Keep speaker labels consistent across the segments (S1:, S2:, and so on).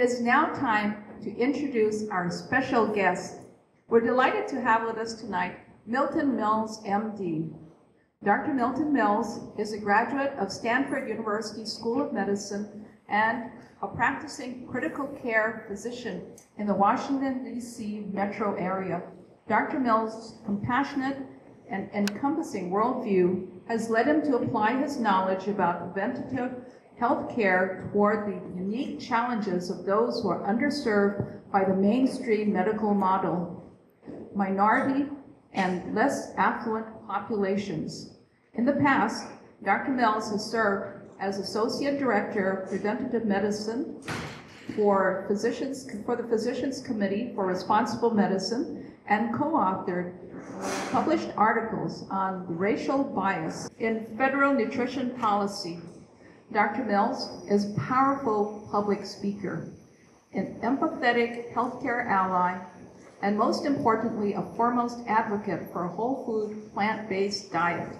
S1: It is now time to introduce our special guest. We're delighted to have with us tonight Milton Mills, MD. Dr. Milton Mills is a graduate of Stanford University School of Medicine and a practicing critical care physician in the Washington, D.C. metro area. Dr. Mills' compassionate and encompassing worldview has led him to apply his knowledge about preventative health care toward the unique challenges of those who are underserved by the mainstream medical model, minority and less affluent populations. In the past, Dr. Mills has served as Associate Director of Preventative Medicine for the Physicians Committee for Responsible Medicine and co-authored published articles on racial bias in federal nutrition policy. Dr. Mills is a powerful public speaker, an empathetic healthcare ally, and most importantly, a foremost advocate for a whole food, plant-based diet.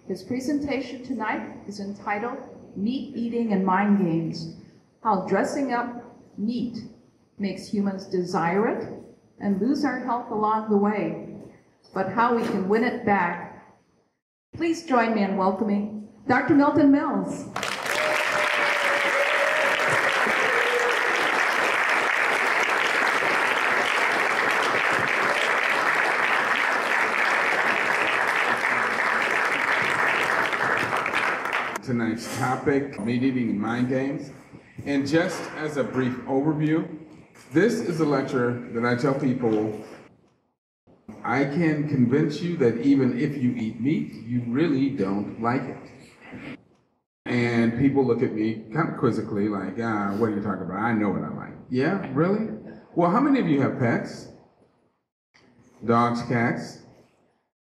S1: His presentation tonight is entitled Meat Eating and Mind Games, How Dressing Up Meat Makes Humans Desire It and Lose Our Health Along the Way, but how we can win it back. Please join me in welcoming Dr. Milton Mills.
S2: Tonight's topic, meat eating and mind games. And just as a brief overview, this is a lecture that I tell people, I can convince you that even if you eat meat, you really don't like it. And people look at me kind of quizzically like, what are you talking about? I know what I like. Yeah, really? Well, how many of you have pets? Dogs, cats?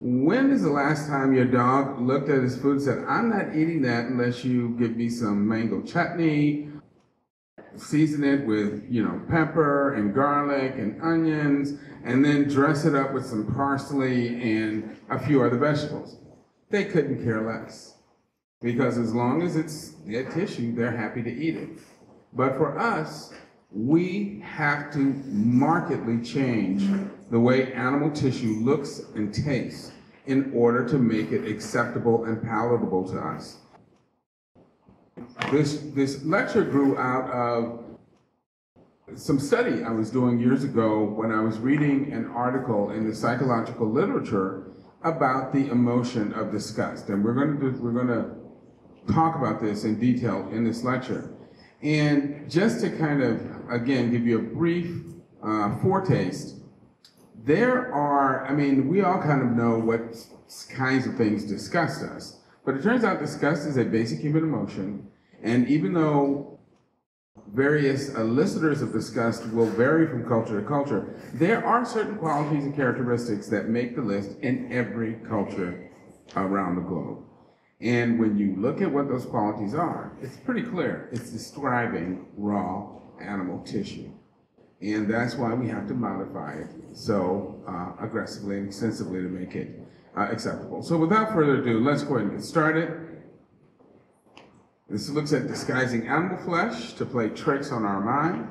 S2: When is the last time your dog looked at his food and said, I'm not eating that unless you give me some mango chutney, season it with, pepper and garlic and onions, and then dress it up with some parsley and a few other vegetables? They couldn't care less. Because as long as it's dead tissue, they're happy to eat it. But for us, we have to markedly change the way animal tissue looks and tastes in order to make it acceptable and palatable to us. This lecture grew out of some study I was doing years ago when I was reading an article in the psychological literature about the emotion of disgust. And we're going to talk about this in detail in this lecture. And just to kind of, again, give you a brief foretaste, we all kind of know what kinds of things disgust us. But it turns out disgust is a basic human emotion. And even though various elicitors of disgust will vary from culture to culture, there are certain qualities and characteristics that make the list in every culture around the globe. And when you look at what those qualities are, it's pretty clear. It's describing raw animal tissue. And that's why we have to modify it so aggressively and extensively to make it acceptable. So without further ado, let's go ahead and get started. This looks at disguising animal flesh to play tricks on our mind.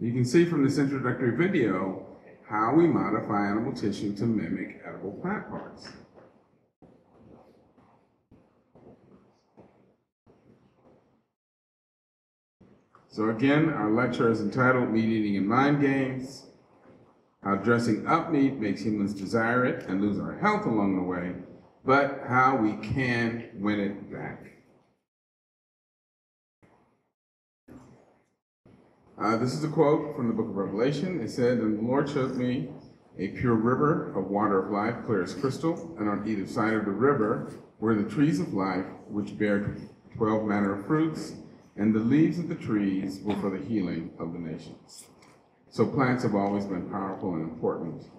S2: You can see from this introductory video how we modify animal tissue to mimic edible plant parts. So again, our lecture is entitled Meat Eating and Mind Games, How Dressing Up Meat Makes Humans Desire It and Lose Our Health Along the Way, but how we can win it back. This is a quote from the book of Revelation. It said, "And the Lord showed me a pure river of water of life, clear as crystal, and on either side of the river were the trees of life, which bear 12 manner of fruits, and the leaves of the trees were for the healing of the nations." So plants have always been powerful and important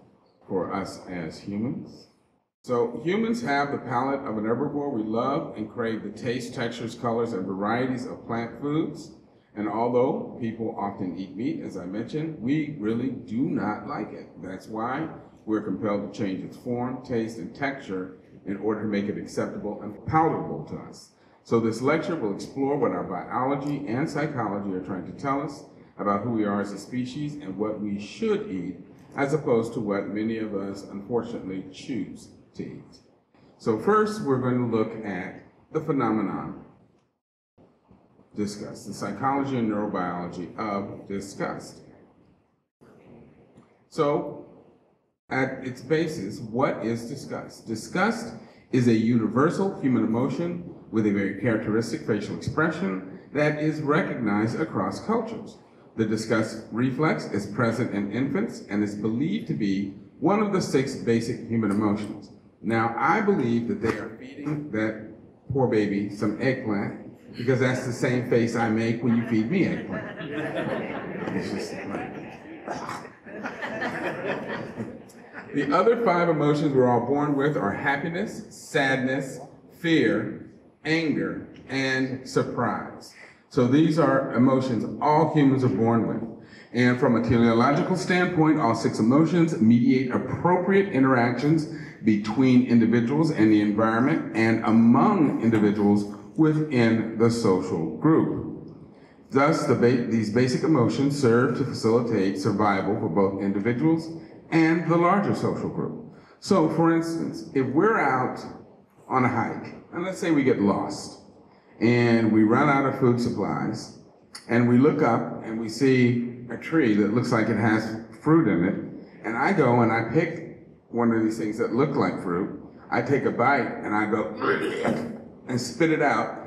S2: for us as humans. So humans have the palate of an herbivore. We love and crave the taste, textures, colors, and varieties of plant foods. And although people often eat meat, as I mentioned, we really do not like it. That's why we're compelled to change its form, taste, and texture in order to make it acceptable and palatable to us. So this lecture will explore what our biology and psychology are trying to tell us about who we are as a species and what we should eat, as opposed to what many of us unfortunately choose to eat. So first, we're going to look at the phenomenon disgust, the psychology and neurobiology of disgust. So, at its basis, what is disgust? Disgust is a universal human emotion with a very characteristic facial expression that is recognized across cultures. The disgust reflex is present in infants and is believed to be one of the 6 basic human emotions. Now, I believe that they are feeding that poor baby some eggplant because that's the same face I make when you feed me eggplant. It's just like... The other 5 emotions we're all born with are happiness, sadness, fear, anger, and surprise. So these are emotions all humans are born with. And from a teleological standpoint, all 6 emotions mediate appropriate interactions between individuals and the environment and among individuals within the social group. Thus, these basic emotions serve to facilitate survival for both individuals and the larger social group. So, for instance, if we're out on a hike, and let's say we get lost, and we run out of food supplies, and we look up and we see a tree that looks like it has fruit in it, and I go and I pick one of these things that look like fruit, I take a bite and I go and spit it out,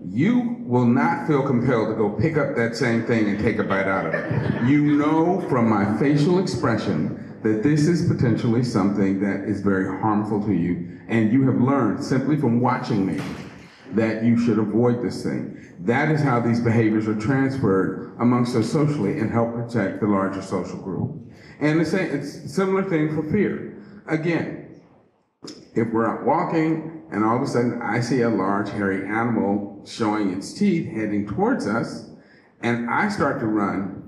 S2: you will not feel compelled to go pick up that same thing and take a bite out of it. You know from my facial expression that this is potentially something that is very harmful to you, and you have learned simply from watching me that you should avoid this thing. That is how these behaviors are transferred amongst us socially and help protect the larger social group. And it's a similar thing for fear. Again, if we're out walking and all of a sudden I see a large hairy animal showing its teeth heading towards us and I start to run,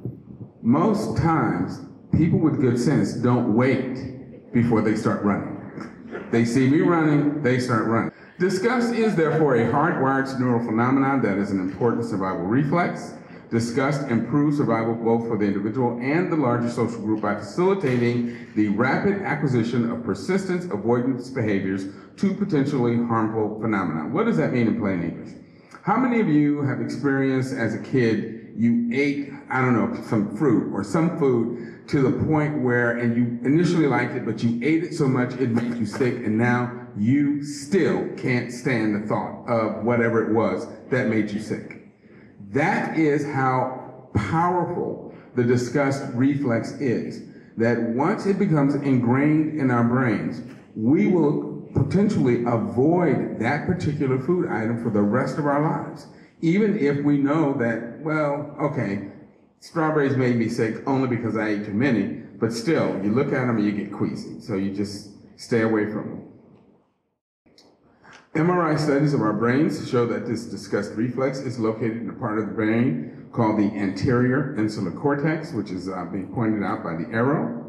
S2: most times people with good sense don't wait before they start running. They see me running, they start running. Disgust is therefore a hardwired neural phenomenon that is an important survival reflex. Disgust improves survival both for the individual and the larger social group by facilitating the rapid acquisition of persistent avoidance behaviors to potentially harmful phenomena. What does that mean in plain English? How many of you have experienced as a kid, you ate, I don't know, some fruit or some food to the point where, and you initially liked it, but you ate it so much it made you sick, and now you still can't stand the thought of whatever it was that made you sick. That is how powerful the disgust reflex is. That once it becomes ingrained in our brains, we will potentially avoid that particular food item for the rest of our lives. Even if we know that, well, okay, strawberries made me sick only because I ate too many, but still, you look at them and you get queasy, so you just stay away from them. MRI studies of our brains show that this disgust reflex is located in a part of the brain called the anterior insular cortex, which is being pointed out by the arrow.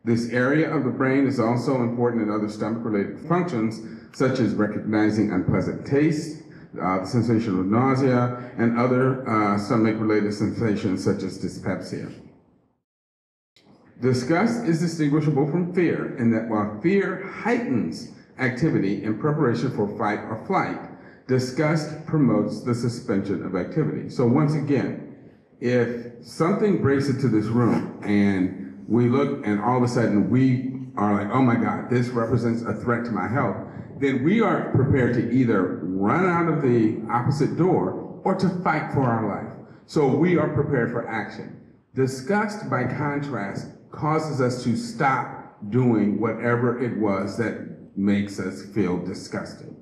S2: This area of the brain is also important in other stomach-related functions, such as recognizing unpleasant taste, the sensation of nausea, and other stomach-related sensations such as dyspepsia. Disgust is distinguishable from fear in that while fear heightens activity in preparation for fight or flight, disgust promotes the suspension of activity. So once again, if something breaks into this room and we look and all of a sudden we are like, oh my God, this represents a threat to my health, then we are prepared to either run out of the opposite door or to fight for our life. So we are prepared for action. Disgust, by contrast, causes us to stop doing whatever it was that makes us feel disgusted.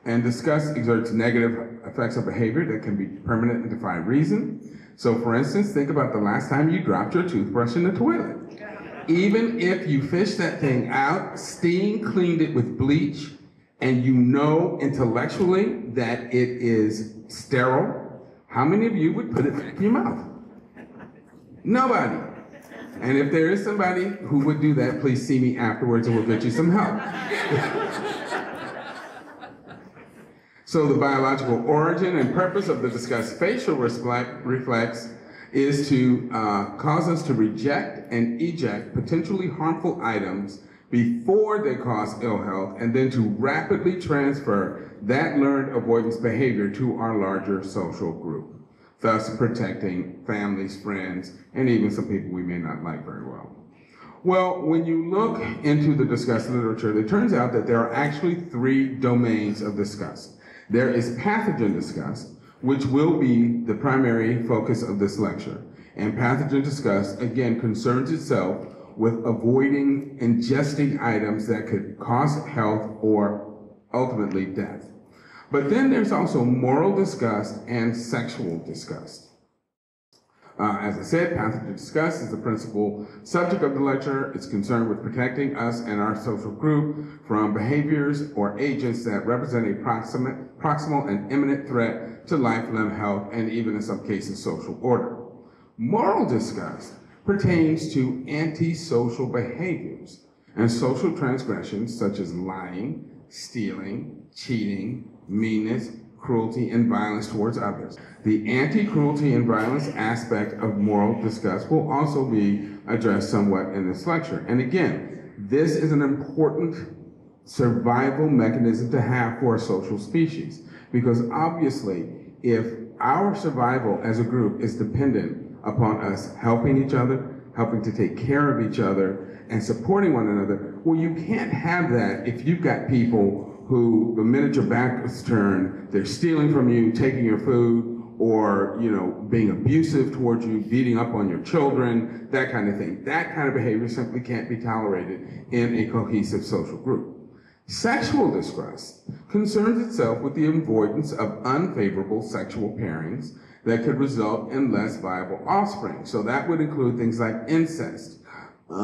S2: And disgust exerts negative effects of behavior that can be permanent and defy reason. So for instance, think about the last time you dropped your toothbrush in the toilet. Even if you fished that thing out, steam cleaned it with bleach, and you know intellectually that it is sterile, How many of you would put it back in your mouth? Nobody. And if there is somebody who would do that, please see me afterwards and we'll get you some help. So the biological origin and purpose of the discussed facial reflex is to cause us to reject and eject potentially harmful items before they cause ill health, and then to rapidly transfer that learned avoidance behavior to our larger social group, thus protecting families, friends, and even some people we may not like very well. Well, when you look into the disgust literature, it turns out that there are actually 3 domains of disgust. There is pathogen disgust, which will be the primary focus of this lecture. And pathogen disgust, again, concerns itself with avoiding ingesting items that could cause health or ultimately death. But then there's also moral disgust and sexual disgust. As I said, pathogen disgust is the principal subject of the lecture. It's concerned with protecting us and our social group from behaviors or agents that represent a proximal and imminent threat to life, limb health, and even in some cases, social order. Moral disgust pertains to antisocial behaviors and social transgressions such as lying, stealing, cheating, meanness, cruelty, and violence towards others. The anti-cruelty and violence aspect of moral disgust will also be addressed somewhat in this lecture. And again, this is an important survival mechanism to have for a social species, because obviously, if our survival as a group is dependent upon us helping each other, helping to take care of each other, and supporting one another, well, you can't have that if you've got people who, the minute your back is turned, they're stealing from you, taking your food, or, being abusive towards you, beating up on your children, that kind of thing. That kind of behavior simply can't be tolerated in a cohesive social group. Sexual disgust concerns itself with the avoidance of unfavorable sexual pairings that could result in less viable offspring. So that would include things like incest,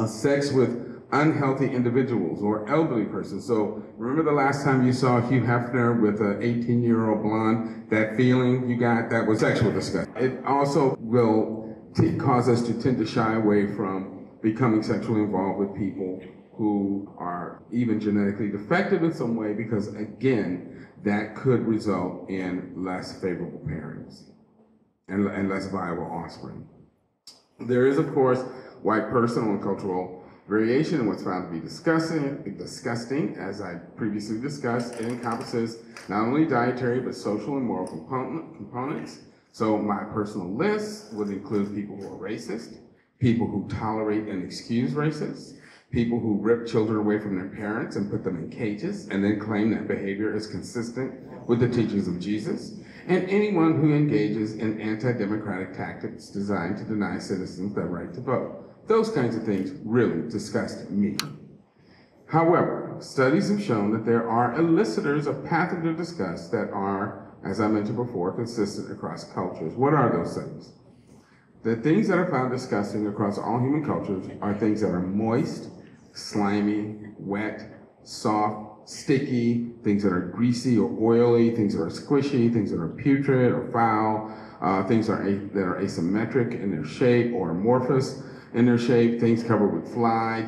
S2: sex with unhealthy individuals or elderly persons. So remember the last time you saw Hugh Hefner with an 18-year-old blonde, that feeling you got, that was sexual disgust. It also will cause us to tend to shy away from becoming sexually involved with people who are even genetically defective in some way, because again, that could result in less favorable pairings and less viable offspring. There is, of course, wide personal and cultural variation in what's found to be disgusting. As I previously discussed, it encompasses not only dietary but social and moral components. So my personal list would include people who are racist, people who tolerate and excuse racists, people who rip children away from their parents and put them in cages and then claim that behavior is consistent with the teachings of Jesus, and anyone who engages in anti-democratic tactics designed to deny citizens their right to vote. Those kinds of things really disgust me. However, studies have shown that there are elicitors of pathogen disgust that are, as I mentioned before, consistent across cultures. What are those things? The things that are found disgusting across all human cultures are things that are moist, slimy, wet, soft, sticky, things that are greasy or oily, things that are squishy, things that are putrid or foul, things that are asymmetric in their shape or amorphous in their shape, things covered with fly,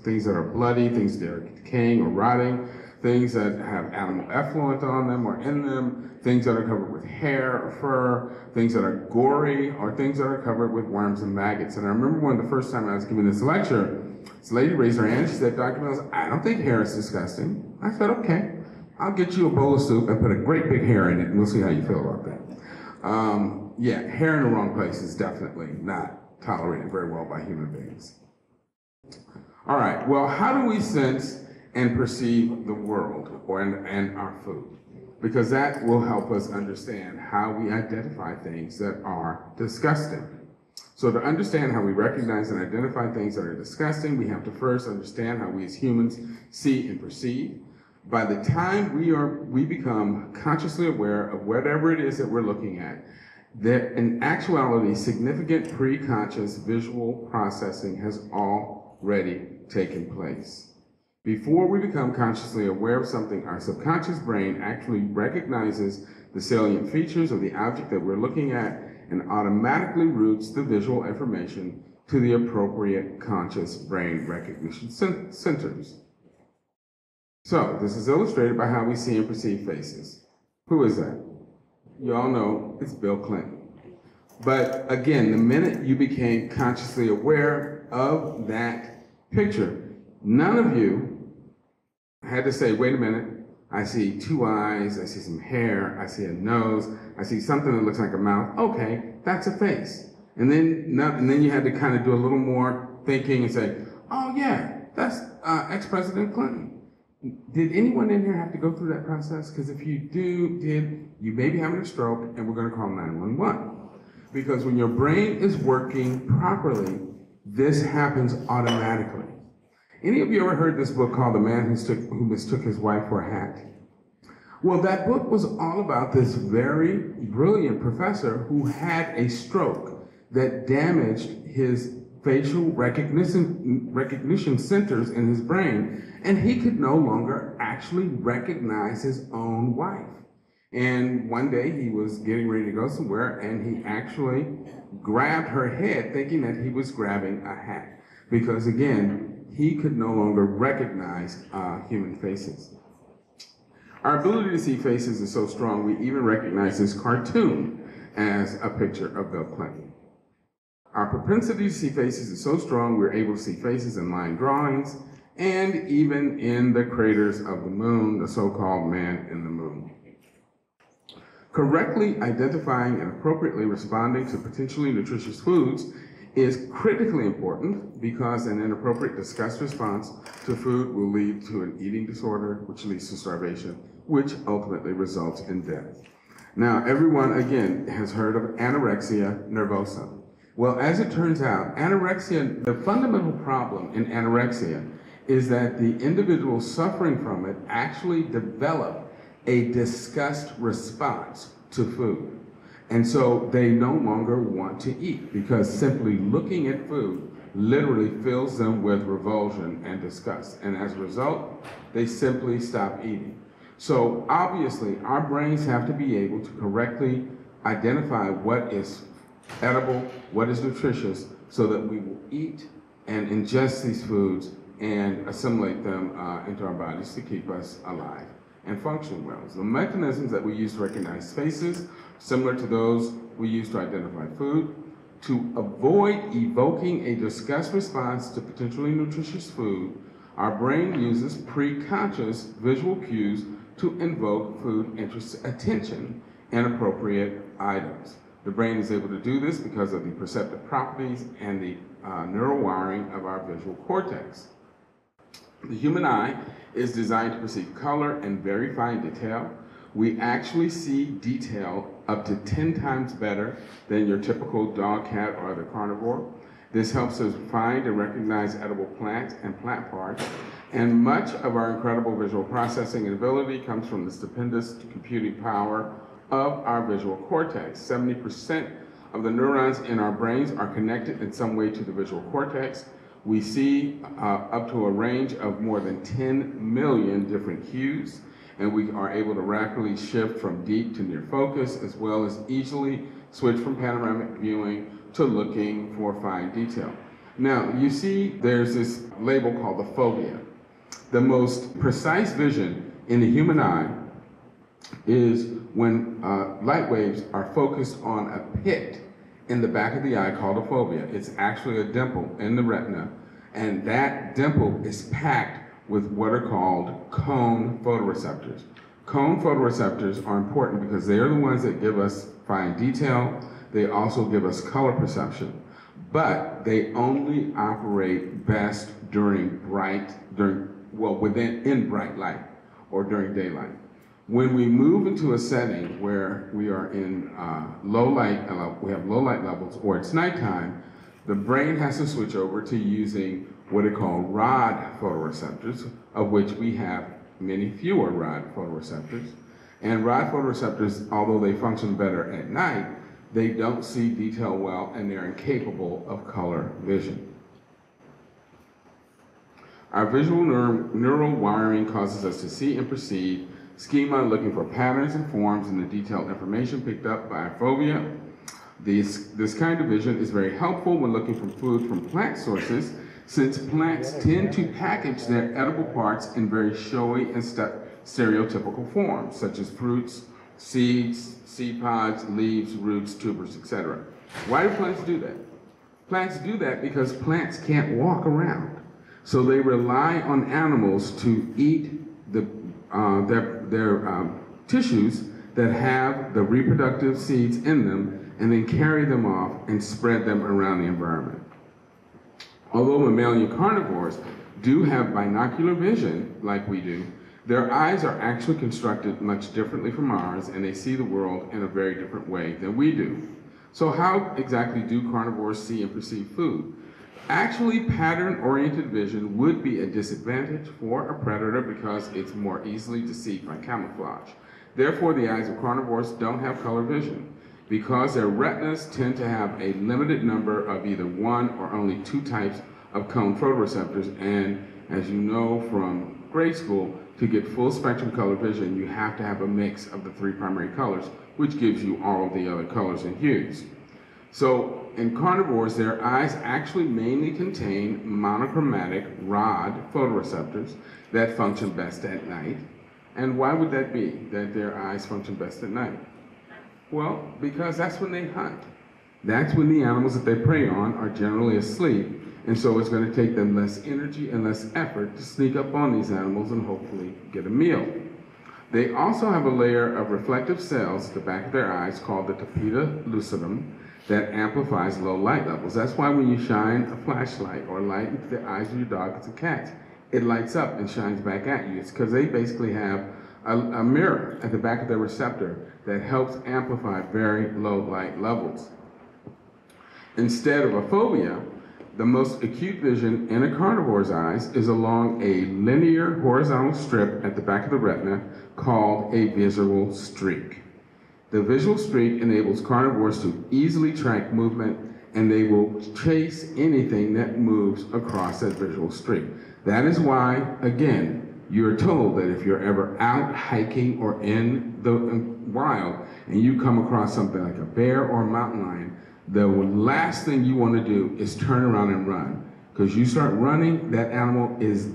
S2: things that are bloody, things that are decaying or rotting, things that have animal effluent on them or in them, things that are covered with hair or fur, things that are gory, or things that are covered with worms and maggots. And I remember when the first time I was giving this lecture, this lady raised her hand and she said, "Dr. Mills, I don't think hair is disgusting." I said, "Okay, I'll get you a bowl of soup and put a great big hair in it and we'll see how you feel about that." Yeah, hair in the wrong place is definitely not tolerated very well by human beings. All right, well, how do we sense and perceive the world and our food? Because that will help us understand how we identify things that are disgusting. So to understand how we recognize and identify things that are disgusting, we have to first understand how we as humans see and perceive. By the time we become consciously aware of whatever it is that we're looking at, that in actuality, significant pre-conscious visual processing has already taken place. Before we become consciously aware of something, our subconscious brain actually recognizes the salient features of the object that we're looking at and automatically routes the visual information to the appropriate conscious brain recognition centers. So, this is illustrated by how we see and perceive faces. Who is that? You all know it's Bill Clinton. But again, the minute you became consciously aware of that picture, none of you had to say, wait a minute, I see two eyes, I see some hair, I see a nose, I see something that looks like a mouth. Okay, that's a face. And then you had to kind of do a little more thinking and say, oh yeah, that's ex-President Clinton. Did anyone in here have to go through that process? Because if you did, you may be having a stroke and we're going to call 911. Because when your brain is working properly, this happens automatically. Any of you ever heard this book called The Man Who Mistook His Wife for a Hat? Well, that book was all about this very brilliant professor who had a stroke that damaged his facial recognition centers in his brain, and he could no longer actually recognize his own wife. And one day he was getting ready to go somewhere, and he actually grabbed her head thinking that he was grabbing a hat. Because again, he could no longer recognize human faces. Our ability to see faces is so strong, we even recognize this cartoon as a picture of Bill Clinton. Our propensity to see faces is so strong, we're able to see faces in line drawings, and even in the craters of the moon, the so-called man in the moon. Correctly identifying and appropriately responding to potentially nutritious foods is critically important because an inappropriate disgust response to food will lead to an eating disorder, which leads to starvation, which ultimately results in death. Now, everyone, again, has heard of anorexia nervosa. Well, as it turns out, anorexia, the fundamental problem in anorexia is that the individual suffering from it actually develop a disgust response to food. And so they no longer want to eat because simply looking at food literally fills them with revulsion and disgust. And as a result, they simply stop eating. So obviously, our brains have to be able to correctly identify what is edible, what is nutritious, so that we will eat and ingest these foods and assimilate them into our bodies to keep us alive and function well. So the mechanisms that we use to recognize faces, similar to those we use to identify food. To avoid evoking a disgust response to potentially nutritious food, our brain uses preconscious visual cues to invoke food interest, attention, and appropriate items. The brain is able to do this because of the perceptive properties and the neural wiring of our visual cortex. The human eye is designed to perceive color and very fine detail. We actually see detail up to 10 times better than your typical dog, cat, or other carnivore. This helps us find and recognize edible plants and plant parts. And much of our incredible visual processing and ability comes from the stupendous computing power of our visual cortex. 70% of the neurons in our brains are connected in some way to the visual cortex. We see up to a range of more than 10 million different hues, and we are able to rapidly shift from deep to near focus, as well as easily switch from panoramic viewing to looking for fine detail. Now, you see there's this label called the fovea. The most precise vision in the human eye is when light waves are focused on a pit in the back of the eye called a fovea. It's actually a dimple in the retina, and that dimple is packed with what are called cone photoreceptors. Cone photoreceptors are important because they are the ones that give us fine detail. They also give us color perception, but they only operate best in bright light or during daylight. When we move into a setting where we are in low light, we have low light levels, or it's nighttime, the brain has to switch over to using what are called rod photoreceptors, of which we have many fewer rod photoreceptors. And rod photoreceptors, although they function better at night, they don't see detail well, and they're incapable of color vision. Our visual neural wiring causes us to see and perceive schema, looking for patterns and forms in the detailed information picked up by our fovea. This kind of vision is very helpful when looking for food from plant sources, since plants tend to package their edible parts in very showy and stereotypical forms, such as fruits, seeds, seed pods, leaves, roots, tubers, etc. Why do plants do that? Plants do that because plants can't walk around. So they rely on animals to eat their tissues that have the reproductive seeds in them and then carry them off and spread them around the environment. Although mammalian carnivores do have binocular vision like we do, their eyes are actually constructed much differently from ours, and they see the world in a very different way than we do. So how exactly do carnivores see and perceive food? Actually, pattern-oriented vision would be a disadvantage for a predator because it's more easily deceived by camouflage. Therefore, the eyes of carnivores don't have color vision. Because their retinas tend to have a limited number of either one or only two types of cone photoreceptors, and as you know from grade school, to get full spectrum color vision, you have to have a mix of the three primary colors, which gives you all of the other colors and hues. So in carnivores, their eyes actually mainly contain monochromatic rod photoreceptors that function best at night. And why would that be, that their eyes function best at night? Well, because that's when they hunt. That's when the animals that they prey on are generally asleep, and so it's going to take them less energy and less effort to sneak up on these animals and hopefully get a meal. They also have a layer of reflective cells at the back of their eyes called the tapetum lucidum that amplifies low light levels. That's why when you shine a flashlight or light into the eyes of your dogs and cats, it lights up and shines back at you. It's because they basically have a mirror at the back of their receptor that helps amplify very low light levels. Instead of a fovea, the most acute vision in a carnivore's eyes is along a linear horizontal strip at the back of the retina called a visual streak. The visual streak enables carnivores to easily track movement, and they will chase anything that moves across that visual streak. That is why, again, you're told that if you're ever out hiking or in the wild and you come across something like a bear or a mountain lion, the last thing you want to do is turn around and run. Because you start running, that animal is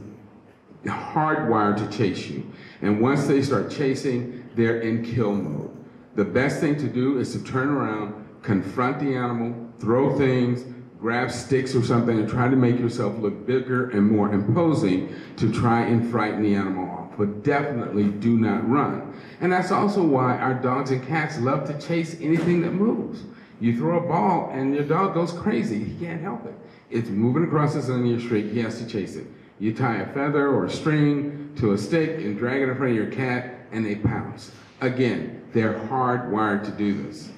S2: hardwired to chase you. And once they start chasing, they're in kill mode. The best thing to do is to turn around, confront the animal, throw things, grab sticks or something, and try to make yourself look bigger and more imposing to try and frighten the animal off. But definitely do not run. And that's also why our dogs and cats love to chase anything that moves. You throw a ball and your dog goes crazy. He can't help it. It's moving across this linear streak. He has to chase it. You tie a feather or a string to a stick and drag it in front of your cat, and they pounce. Again, they're hardwired to do this.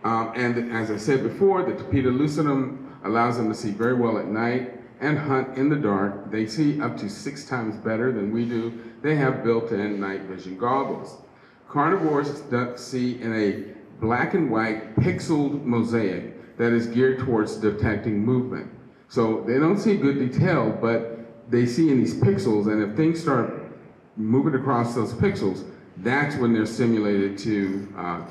S2: And as I said before, the tapetum lucidum allows them to see very well at night and hunt in the dark. They see up to 6 times better than we do. They have built-in night vision goggles. Carnivores see in a black and white pixeled mosaic that is geared towards detecting movement. So they don't see good detail, but they see in these pixels, and if things start moving across those pixels, that's when they're simulated to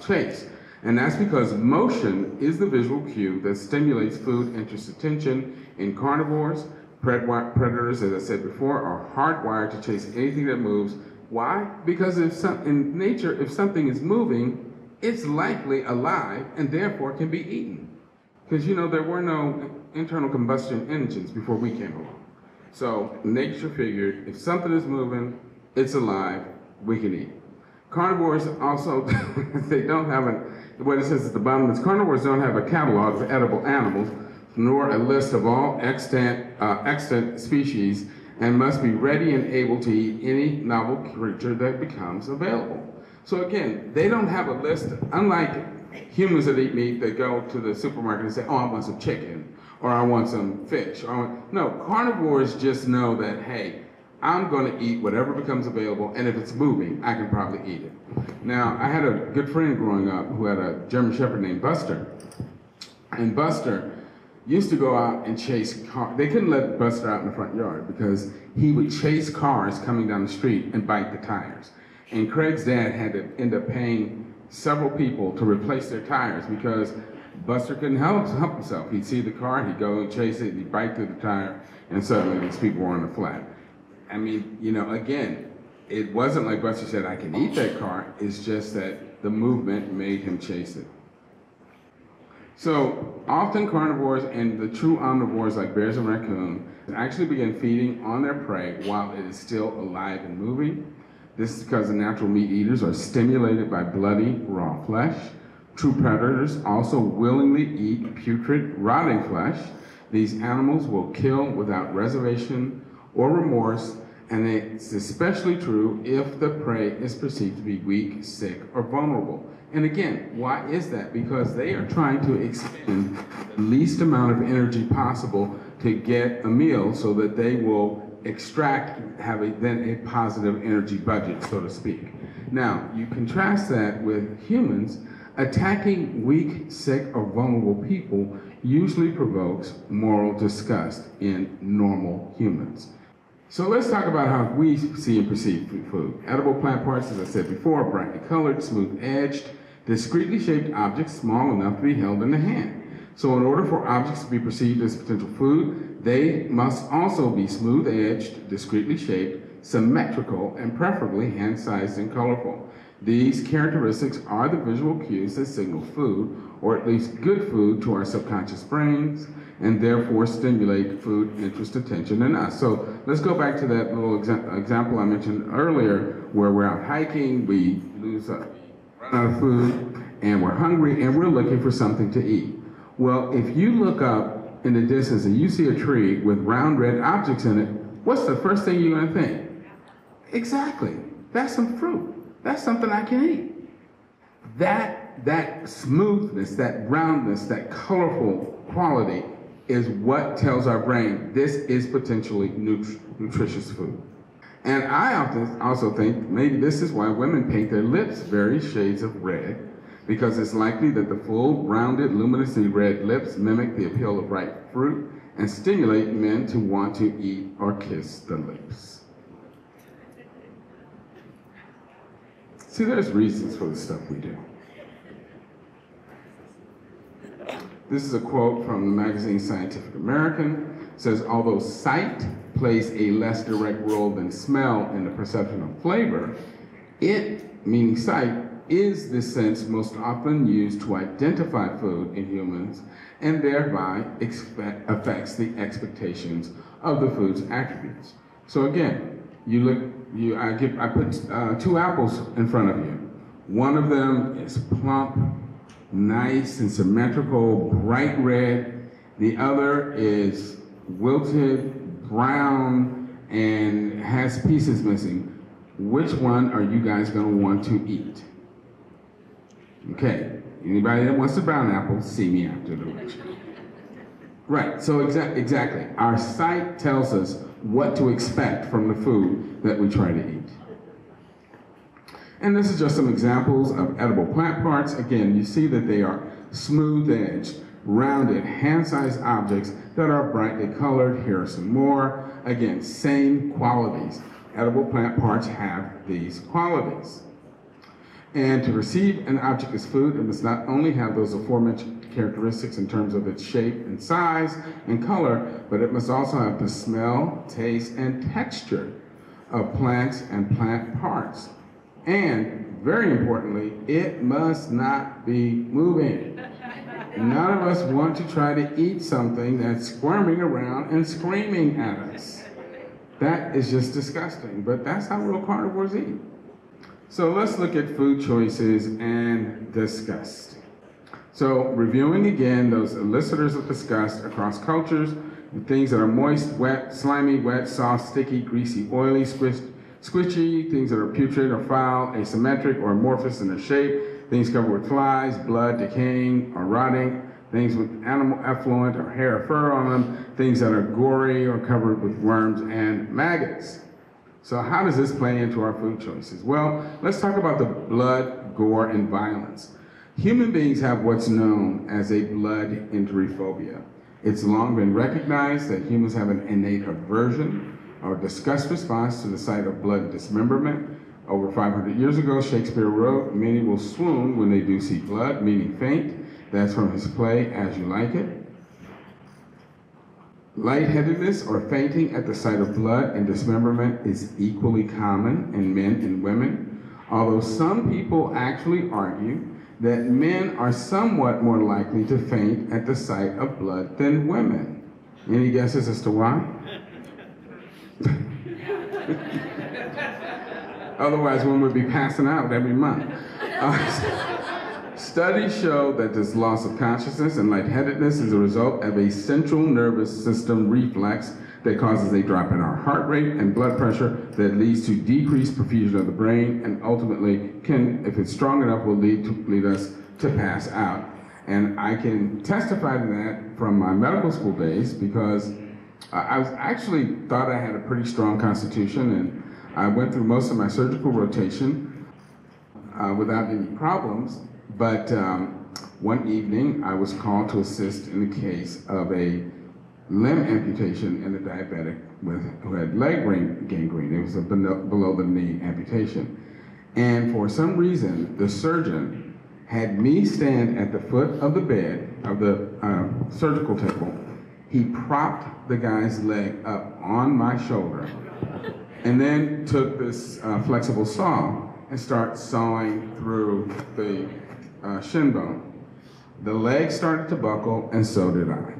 S2: chase. And that's because motion is the visual cue that stimulates food interest attention in carnivores. Predators, as I said before, are hardwired to chase anything that moves. Why? Because in nature, if something is moving, it's likely alive and therefore can be eaten. Because, you know, there were no internal combustion engines before we came along. So nature figured if something is moving, it's alive, we can eat. Carnivores also, they don't have what it says at the bottom is carnivores don't have a catalog of edible animals, nor a list of all extant species, and must be ready and able to eat any novel creature that becomes available. So again, they don't have a list, unlike humans that eat meat, that go to the supermarket and say, oh, I want some chicken, or I want some fish. No, carnivores just know that, hey, I'm going to eat whatever becomes available, and if it's moving, I can probably eat it. Now, I had a good friend growing up who had a German Shepherd named Buster. And Buster, used to go out and chase cars. They couldn't let Buster out in the front yard because he would chase cars coming down the street and bite the tires. And Craig's dad had to end up paying several people to replace their tires because Buster couldn't help himself. He'd see the car, he'd go and chase it, he'd bite through the tire, and suddenly these people were on the flat. I mean, you know, again, it wasn't like Buster said, I can eat that car. It's just that the movement made him chase it. So often carnivores and the true omnivores like bears and raccoons actually begin feeding on their prey while it is still alive and moving. This is because the natural meat eaters are stimulated by bloody, raw flesh. True predators also willingly eat putrid, rotting flesh. These animals will kill without reservation or remorse, and it's especially true if the prey is perceived to be weak, sick, or vulnerable. And again, why is that? Because they are trying to expend the least amount of energy possible to get a meal so that they will extract, then a positive energy budget, so to speak. Now, you contrast that with humans. Attacking weak, sick, or vulnerable people usually provokes moral disgust in normal humans. So let's talk about how we see and perceive food. Edible plant parts, as I said before, are brightly colored, smooth-edged, discretely shaped objects small enough to be held in the hand. So in order for objects to be perceived as potential food, they must also be smooth-edged, discretely shaped, symmetrical, and preferably hand-sized and colorful. These characteristics are the visual cues that signal food, or at least good food, to our subconscious brains, and therefore stimulate food interest, attention in us. So let's go back to that little example I mentioned earlier, where we're out hiking, we run out of food, and we're hungry, and we're looking for something to eat. Well, if you look up in the distance and you see a tree with round red objects in it, what's the first thing you're gonna think? Exactly, that's some fruit. That's something I can eat. That smoothness, that roundness, that colorful quality is what tells our brain this is potentially nutritious food. And I often also think maybe this is why women paint their lips various shades of red, because it's likely that the full, rounded, luminously red lips mimic the appeal of ripe fruit and stimulate men to want to eat or kiss the lips. See, there's reasons for the stuff we do. This is a quote from the magazine Scientific American. It says, although sight plays a less direct role than smell in the perception of flavor, it, meaning sight, is the sense most often used to identify food in humans and thereby affects the expectations of the food's attributes. So again, I put two apples in front of you. One of them is plump, nice and symmetrical, bright red. The other is wilted, brown, and has pieces missing. Which one are you guys going to want to eat? Okay, anybody that wants the brown apple, see me after the lecture. Right, so exactly. Our sight tells us what to expect from the food that we try to eat. And this is just some examples of edible plant parts. Again, you see that they are smooth-edged, rounded, hand-sized objects that are brightly colored. Here are some more. Again, same qualities. Edible plant parts have these qualities. And to receive an object as food, it must not only have those aforementioned characteristics in terms of its shape and size and color, but it must also have the smell, taste, and texture of plants and plant parts. And very importantly, it must not be moving. None of us want to try to eat something that's squirming around and screaming at us. That is just disgusting, but that's how real carnivores eat. So let's look at food choices and disgust. So reviewing again those elicitors of disgust across cultures, things that are moist, wet, slimy, wet, soft, sticky, greasy, oily, squishy, things that are putrid or foul, asymmetric or amorphous in their shape, things covered with flies, blood, decaying or rotting, things with animal effluent or hair or fur on them, things that are gory or covered with worms and maggots. So how does this play into our food choices? Well, let's talk about the blood, gore, and violence. Human beings have what's known as a blood injury phobia. It's long been recognized that humans have an innate aversion or disgust response to the sight of blood dismemberment. Over 500 years ago, Shakespeare wrote, "Many will swoon when they do see blood," meaning faint. That's from his play, As You Like It. Lightheadedness or fainting at the sight of blood and dismemberment is equally common in men and women, although some people actually argue that men are somewhat more likely to faint at the sight of blood than women. Any guesses as to why? Otherwise, one would be passing out every month. Studies show that this loss of consciousness and lightheadedness is a result of a central nervous system reflex that causes a drop in our heart rate and blood pressure that leads to decreased perfusion of the brain and ultimately can, if it's strong enough, will lead us to pass out. And I can testify to that from my medical school days because I was actually thought I had a pretty strong constitution, and I went through most of my surgical rotation without any problems. But one evening, I was called to assist in the case of a limb amputation in a diabetic who had leg gangrene. It was a below-the-knee amputation. And for some reason, the surgeon had me stand at the foot of the bed, of the surgical table. He propped the guy's leg up on my shoulder and then took this flexible saw and started sawing through the shin bone. The leg started to buckle, and so did I.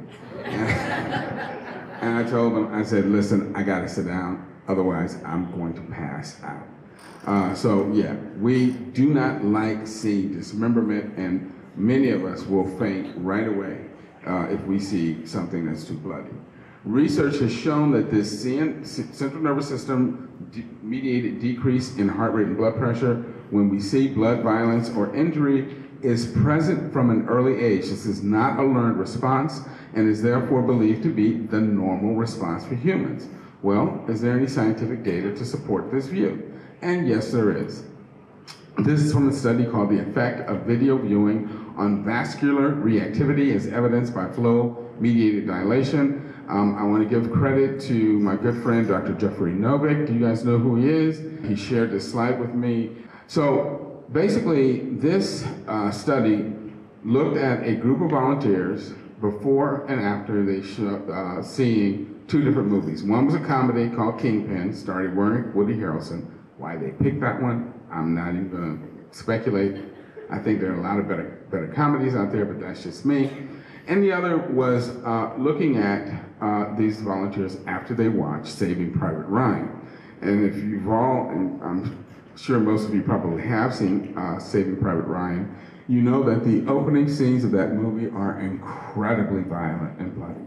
S2: And I told him, I said, listen, I gotta sit down, otherwise I'm going to pass out. So yeah, we do not like seeing dismemberment, and many of us will faint right away if we see something that's too bloody. Research has shown that this central nervous system mediated decrease in heart rate and blood pressure when we see blood, violence, or injury is present from an early age. This is not a learned response and is therefore believed to be the normal response for humans. Well, is there any scientific data to support this view? And yes, there is. This is from a study called The Effect of Video Viewing on Vascular Reactivity as Evidenced by Flow-Mediated Dilation. I want to give credit to my good friend, Dr. Jeffrey Novick. Do you guys know who he is? He shared this slide with me. So basically, this study looked at a group of volunteers before and after they seeing two different movies. One was a comedy called Kingpin, starring Woody Harrelson. Why they picked that one, I'm not even going to speculate. I think there are a lot of better comedies out there, but that's just me. And the other was looking at these volunteers after they watched Saving Private Ryan. And if you've all, and I'm sure most of you probably have seen Saving Private Ryan, you know that the opening scenes of that movie are incredibly violent and bloody.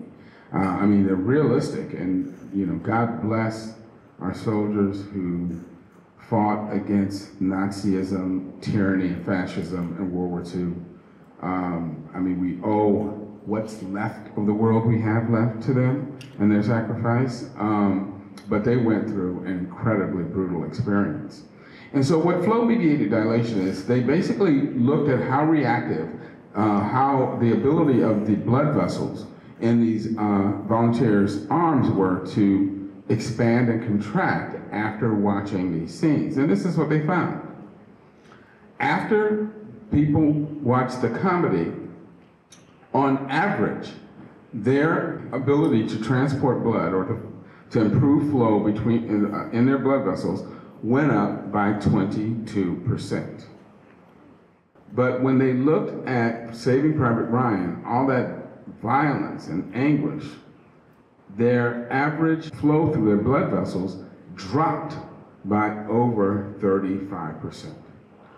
S2: I mean, they're realistic, and you know, God bless our soldiers who fought against Nazism, tyranny, and fascism in World War II. I mean, we owe what's left of the world we have left to them and their sacrifice, but they went through an incredibly brutal experience. And so what flow-mediated dilation is, they basically looked at how reactive, how the ability of the blood vessels in these volunteers' arms were to expand and contract after watching these scenes. And this is what they found. After people watched the comedy, on average, their ability to transport blood or to improve flow in their blood vessels went up by 22%. But when they looked at Saving Private Ryan, all that violence and anguish, their average flow through their blood vessels dropped by over 35%.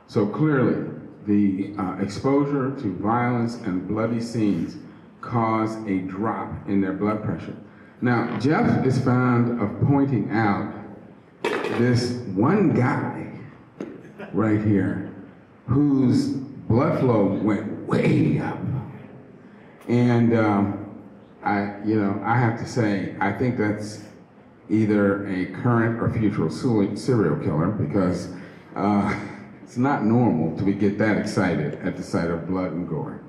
S2: So clearly, the exposure to violence and bloody scenes caused a drop in their blood pressure. Now, Jeff is fond of pointing out this one guy right here whose blood flow went way up. And I have to say, I think that's either a current or future serial killer, because it's not normal to get that excited at the sight of blood and gore.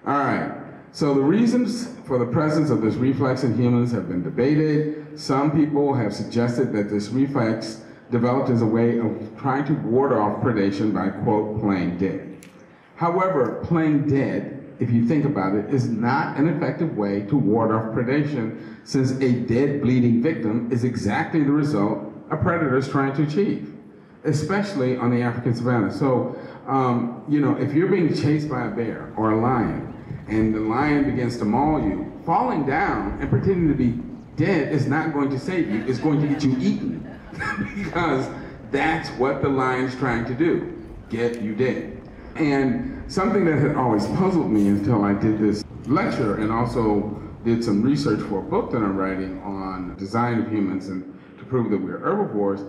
S2: All right, So the reasons for the presence of this reflex in humans have been debated. Some people have suggested that this reflex developed as a way of trying to ward off predation by, quote, playing dead. However, playing dead, if you think about it, is not an effective way to ward off predation, since a dead, bleeding victim is exactly the result a predator is trying to achieve, especially on the African savanna. So, if you're being chased by a bear or a lion, and the lion begins to maul you, falling down and pretending to be dead is not going to save you. It's going to get you eaten because that's what the lion's trying to do, get you dead. And something that had always puzzled me until I did this lecture and also did some research for a book that I'm writing on design of humans and to prove that we're herbivores,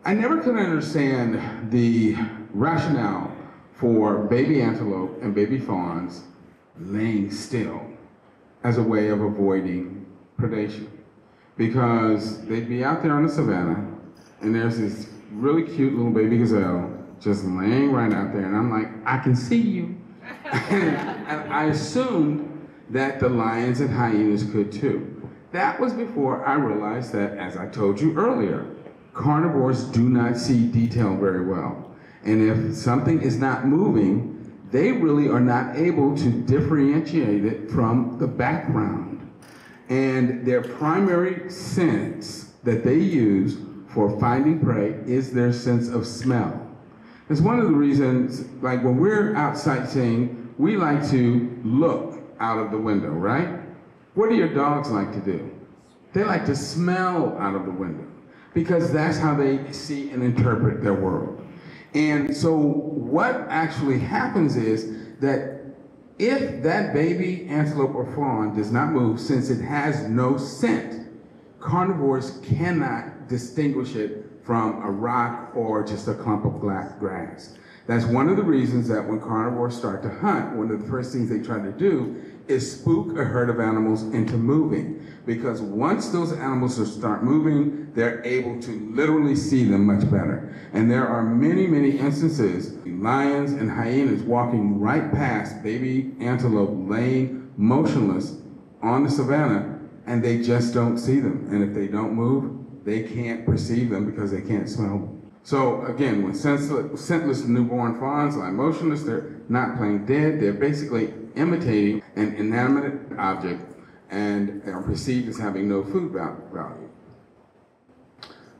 S2: I never could understand the rationale for baby antelope and baby fawns laying still as a way of avoiding predation. Because they'd be out there on the savannah, and there's this really cute little baby gazelle just laying right out there, and I'm like, I can see you. And I assumed that the lions and hyenas could too. That was before I realized that, as I told you earlier, carnivores do not see detail very well. And if something is not moving, they really are not able to differentiate it from the background. And their primary sense that they use for finding prey is their sense of smell. It's one of the reasons, like when we're out sightseeing, we like to look out of the window, right? What do your dogs like to do? They like to smell out of the window because that's how they see and interpret their world. And so what actually happens is that if that baby antelope or fawn does not move, since it has no scent, carnivores cannot distinguish it from a rock or just a clump of grass. That's one of the reasons that when carnivores start to hunt, one of the first things they try to do is spook a herd of animals into moving. Because once those animals start moving, they're able to literally see them much better. And there are many, many instances, lions and hyenas walking right past baby antelope laying motionless on the savannah, and they just don't see them. And if they don't move, they can't perceive them because they can't smell them. So again, when scentless newborn fawns lie motionless, they're not playing dead, they're basically imitating an inanimate object and are perceived as having no food value.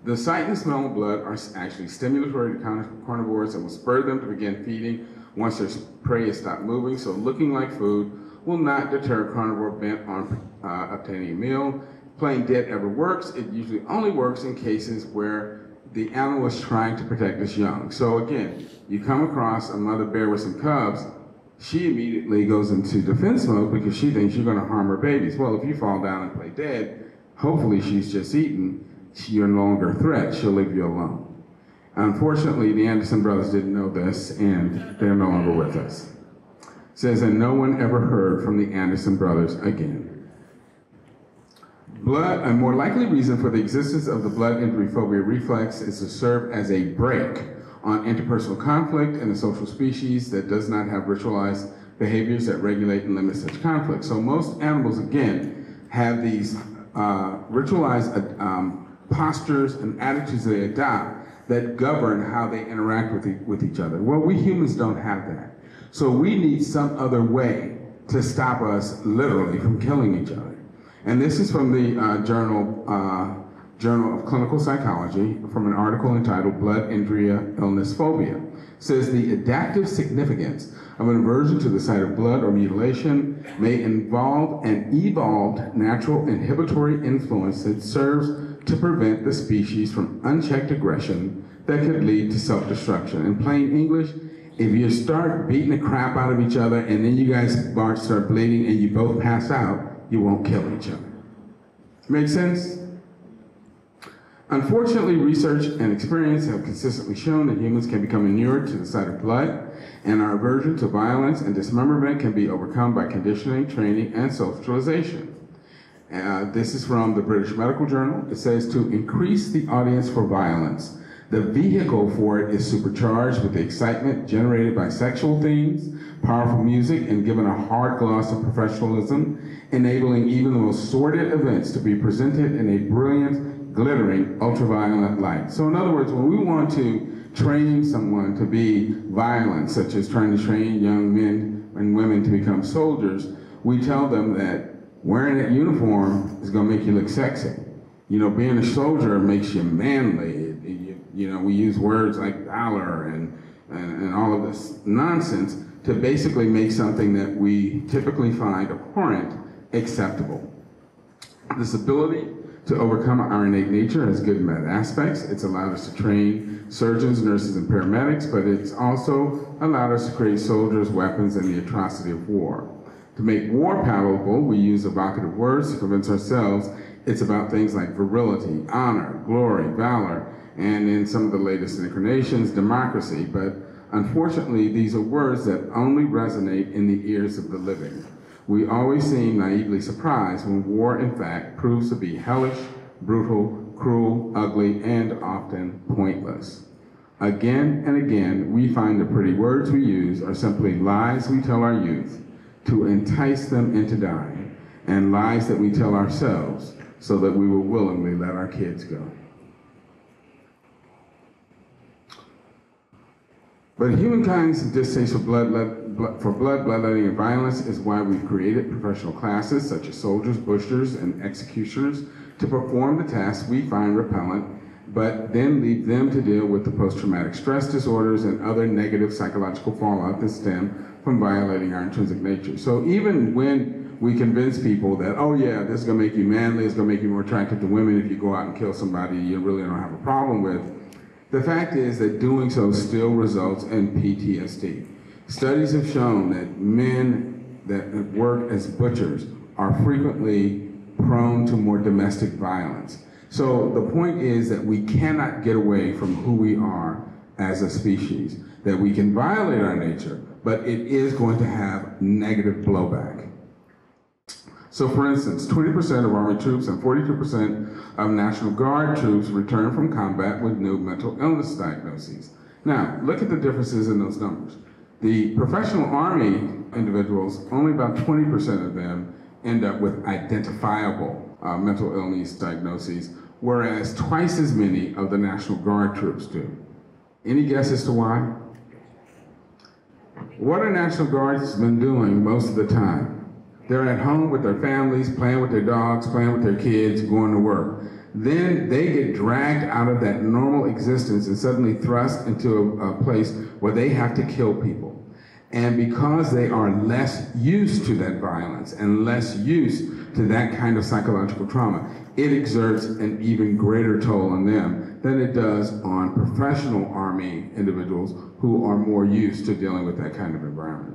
S2: The sight and smell of blood are actually stimulatory to carnivores and will spur them to begin feeding once their prey has stopped moving, so looking like food will not deter carnivore bent on obtaining a meal. Playing dead ever works. It usually only works in cases where the animal is trying to protect its young. So again, you come across a mother bear with some cubs, she immediately goes into defense mode because she thinks you're going to harm her babies. Well, if you fall down and play dead, hopefully she's just eaten, you're no longer a threat, she'll leave you alone. Unfortunately, the Anderson brothers didn't know this, and they're no longer with us. It says, and no one ever heard from the Anderson brothers again. A more likely reason for the existence of the blood injury phobia reflex is to serve as a brake on interpersonal conflict in a social species that does not have ritualized behaviors that regulate and limit such conflict. So most animals, again, have these ritualized postures and attitudes they adopt that govern how they interact with each other. Well, we humans don't have that. So we need some other way to stop us literally from killing each other. And this is from the Journal of Clinical Psychology, from an article entitled Blood Injury Illness Phobia. It says the adaptive significance of an aversion to the sight of blood or mutilation may involve an evolved natural inhibitory influence that serves to prevent the species from unchecked aggression that could lead to self-destruction. In plain English, if you start beating the crap out of each other and then you guys start bleeding and you both pass out, you won't kill each other. Make sense? Unfortunately, research and experience have consistently shown that humans can become inured to the sight of blood, and our aversion to violence and dismemberment can be overcome by conditioning, training, and socialization. This is from the British Medical Journal. It says to increase the audience for violence, The vehicle for it is supercharged with the excitement generated by sexual themes, powerful music, and given a hard gloss of professionalism, enabling even the most sordid events to be presented in a brilliant, glittering, ultraviolet light. So in other words, when we want to train someone to be violent, such as trying to train young men and women to become soldiers, we tell them that wearing that uniform is going to make you look sexy. You know, being a soldier makes you manly. You know, we use words like valor and all of this nonsense to basically make something that we typically find abhorrent acceptable. This ability to overcome our innate nature has good and bad aspects. It's allowed us to train surgeons, nurses, and paramedics, but it's also allowed us to create soldiers, weapons, and the atrocity of war. To make war palatable, we use evocative words to convince ourselves it's about things like virility, honor, glory, valor, and in some of the latest incarnations, democracy. But unfortunately, these are words that only resonate in the ears of the living. We always seem naively surprised when war, in fact, proves to be hellish, brutal, cruel, ugly, and often pointless. Again and again, we find the pretty words we use are simply lies we tell our youth to entice them into dying, and lies that we tell ourselves so that we will willingly let our kids go. But humankind's distaste for bloodletting, and violence is why we've created professional classes such as soldiers, butchers, and executioners to perform the tasks we find repellent, but then leave them to deal with the post-traumatic stress disorders and other negative psychological fallout that stem from violating our intrinsic nature. So even when we convince people that, oh yeah, this is gonna make you manly, it's gonna make you more attractive to women if you go out and kill somebody you really don't have a problem with, the fact is that doing so still results in PTSD. Studies have shown that men that work as butchers are frequently prone to more domestic violence. So the point is that we cannot get away from who we are as a species, that we can violate our nature, but it is going to have negative blowback. So for instance, 20% of Army troops and 42% of National Guard troops return from combat with new mental illness diagnoses. Now, look at the differences in those numbers. The professional Army individuals, only about 20% of them end up with identifiable mental illness diagnoses, whereas twice as many of the National Guard troops do. Any guess as to why? What are National Guardsmen doing most of the time? They're at home with their families, playing with their dogs, playing with their kids, going to work. Then they get dragged out of that normal existence and suddenly thrust into a place where they have to kill people. And because they are less used to that violence and less used to that kind of psychological trauma, it exerts an even greater toll on them than it does on professional Army individuals who are more used to dealing with that kind of environment.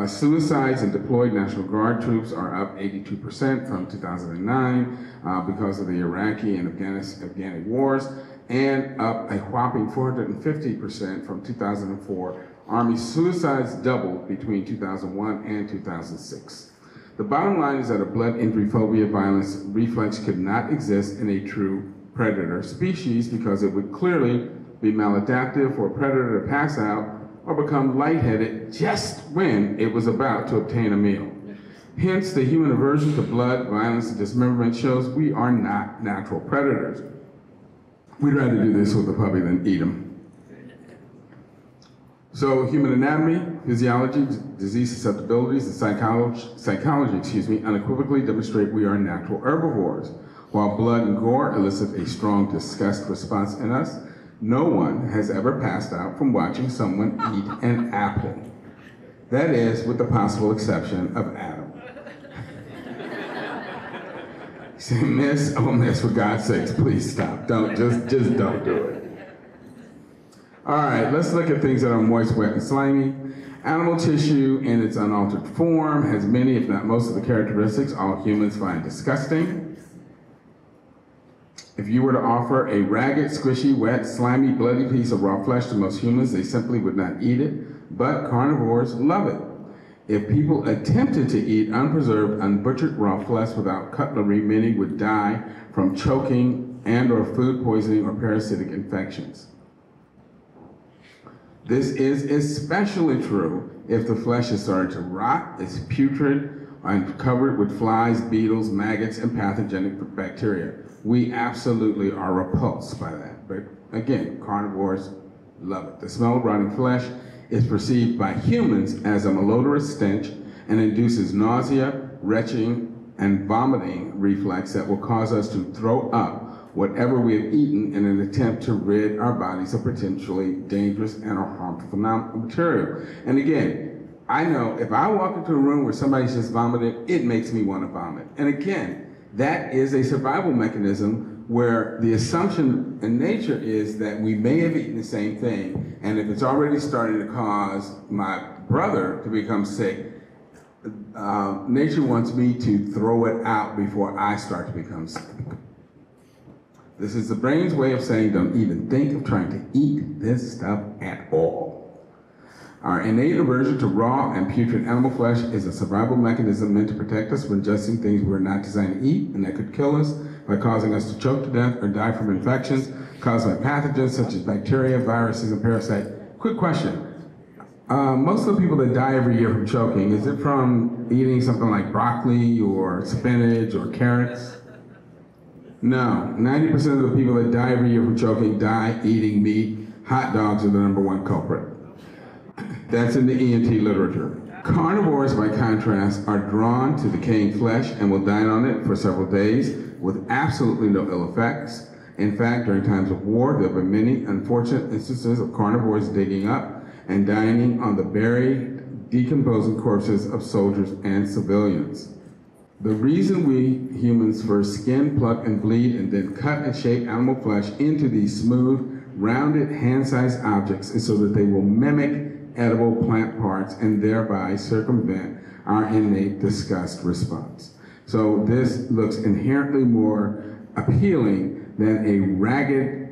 S2: Suicides in deployed National Guard troops are up 82% from 2009 because of the Iraqi and Afghani wars, and up a whopping 450% from 2004. Army suicides doubled between 2001 and 2006. The bottom line is that a blood injury phobia violence reflex could not exist in a true predator species because it would clearly be maladaptive for a predator to pass out or become lightheaded just when it was about to obtain a meal. Hence, the human aversion to blood, violence, and dismemberment shows we are not natural predators. We'd rather do this with a puppy than eat them. So human anatomy, physiology, disease susceptibilities, and psychology, unequivocally demonstrate we are natural herbivores. While blood and gore elicit a strong disgust response in us, no one has ever passed out from watching someone eat an apple. That is, with the possible exception of Adam. Say, miss, oh miss, for God's sakes, please stop. Just don't do it. All right, let's look at things that are moist, wet, and slimy. Animal tissue in its unaltered form has many, if not most, of the characteristics all humans find disgusting. If you were to offer a ragged, squishy, wet, slimy, bloody piece of raw flesh to most humans, they simply would not eat it, but carnivores love it. If people attempted to eat unpreserved, unbutchered raw flesh without cutlery, many would die from choking and/or food poisoning or parasitic infections. This is especially true if the flesh is starting to rot, is putrid, and covered with flies, beetles, maggots, and pathogenic bacteria. We absolutely are repulsed by that. But again, carnivores love it. The smell of rotting flesh is perceived by humans as a malodorous stench and induces nausea, retching, and vomiting reflex that will cause us to throw up whatever we have eaten in an attempt to rid our bodies of potentially dangerous and or harmful material. And again, I know if I walk into a room where somebody's just vomiting, it makes me want to vomit. And again, that is a survival mechanism where the assumption in nature is that we may have eaten the same thing, and if it's already starting to cause my brother to become sick, nature wants me to throw it out before I start to become sick. This is the brain's way of saying, don't even think of trying to eat this stuff at all. Our innate aversion to raw and putrid animal flesh is a survival mechanism meant to protect us from ingesting things we're not designed to eat and that could kill us by causing us to choke to death or die from infections caused by pathogens such as bacteria, viruses, and parasites. Quick question. Most of the people that die every year from choking, is it from eating something like broccoli or spinach or carrots? No, 90% of the people that die every year from choking die eating meat. Hot dogs are the #1 culprit. That's in the ENT literature. Carnivores, by contrast, are drawn to decaying flesh and will dine on it for several days with absolutely no ill effects. In fact, during times of war, there have been many unfortunate instances of carnivores digging up and dining on the buried, decomposing corpses of soldiers and civilians. The reason we humans first skin, pluck, and bleed and then cut and shape animal flesh into these smooth, rounded, hand-sized objects is so that they will mimic edible plant parts and thereby circumvent our innate disgust response. So this looks inherently more appealing than a ragged,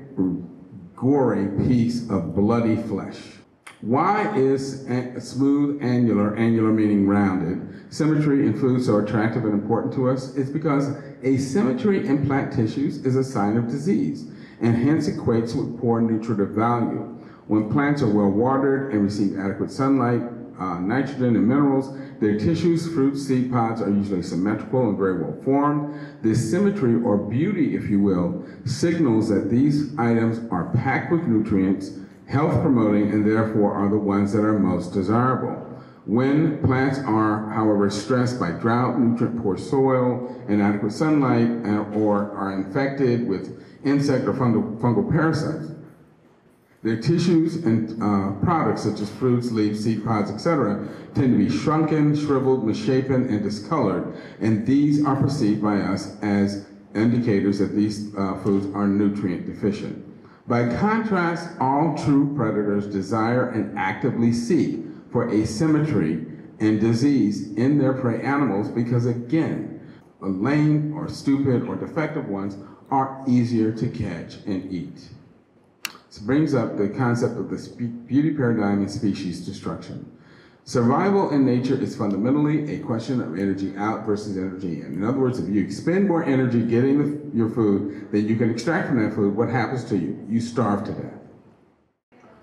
S2: gory piece of bloody flesh. Why is smooth, angular meaning rounded, symmetry in food so attractive and important to us? It's because asymmetry in plant tissues is a sign of disease and hence equates with poor nutritive value. When plants are well watered and receive adequate sunlight, nitrogen, and minerals, their tissues, fruits, seed pods are usually symmetrical and very well formed. This symmetry, or beauty, if you will, signals that these items are packed with nutrients, health promoting, and therefore are the ones that are most desirable. When plants are, however, stressed by drought, nutrient poor soil, inadequate sunlight, or are infected with insect or fungal parasites, their tissues and products such as fruits, leaves, seed pods, etc. tend to be shrunken, shriveled, misshapen, and discolored, and these are perceived by us as indicators that these foods are nutrient deficient. By contrast, all true predators desire and actively seek for asymmetry and disease in their prey animals because, again, lame or stupid or defective ones are easier to catch and eat. This brings up the concept of the beauty paradigm and species destruction. Survival in nature is fundamentally a question of energy out versus energy in. In other words, if you expend more energy getting your food than you can extract from that food, what happens to you? You starve to death.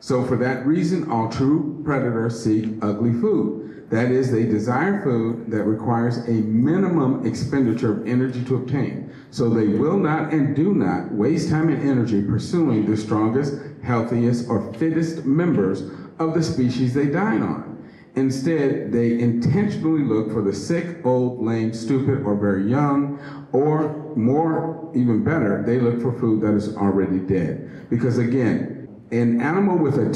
S2: So for that reason, all true predators seek ugly food. That is, they desire food that requires a minimum expenditure of energy to obtain. So they will not and do not waste time and energy pursuing the strongest, healthiest, or fittest members of the species they dine on. Instead, they intentionally look for the sick, old, lame, stupid, or very young, or more, even better, they look for food that is already dead. Because again, an animal with a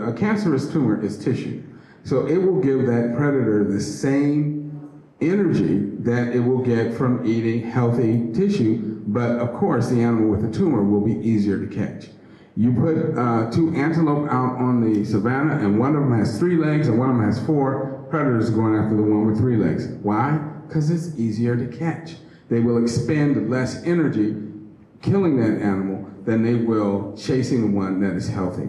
S2: a cancerous tumor is tissue. So it will give that predator the same energy that it will get from eating healthy tissue, but of course the animal with the tumor will be easier to catch. You put 2 antelope out on the savannah and one of them has 3 legs and one of them has 4, predators are going after the one with 3 legs. Why? Because it's easier to catch. They will expend less energy killing that animal than they will chasing the one that is healthy.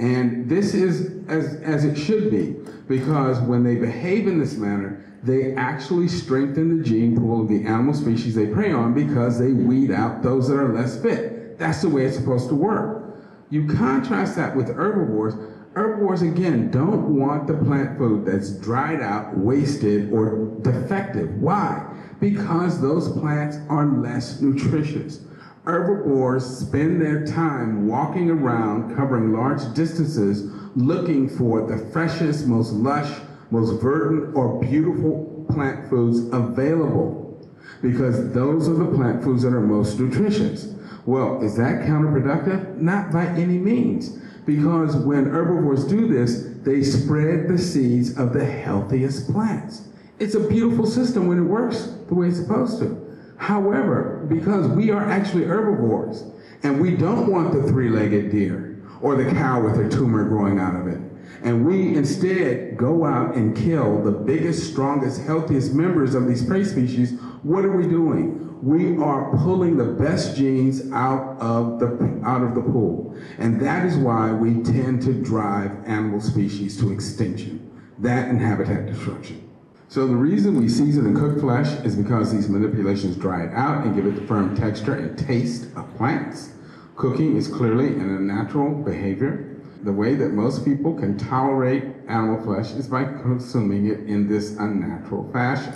S2: And this is as it should be, because when they behave in this manner, they actually strengthen the gene pool of the animal species they prey on because they weed out those that are less fit. That's the way it's supposed to work. You contrast that with herbivores. Herbivores, again, don't want the plant food that's dried out, wasted, or defective. Why? Because those plants are less nutritious. Herbivores spend their time walking around, covering large distances, looking for the freshest, most lush, most verdant, or beautiful plant foods available, because those are the plant foods that are most nutritious. Well, is that counterproductive? Not by any means, because when herbivores do this, they spread the seeds of the healthiest plants. It's a beautiful system when it works the way it's supposed to. However, because we are actually herbivores, and we don't want the three-legged deer or the cow with a tumor growing out of it, and we instead go out and kill the biggest, strongest, healthiest members of these prey species, what are we doing? We are pulling the best genes out of the pool. And that is why we tend to drive animal species to extinction. That and habitat destruction. So the reason we season and cook flesh is because these manipulations dry it out and give it the firm texture and taste of plants. Cooking is clearly an unnatural behavior. The way that most people can tolerate animal flesh is by consuming it in this unnatural fashion.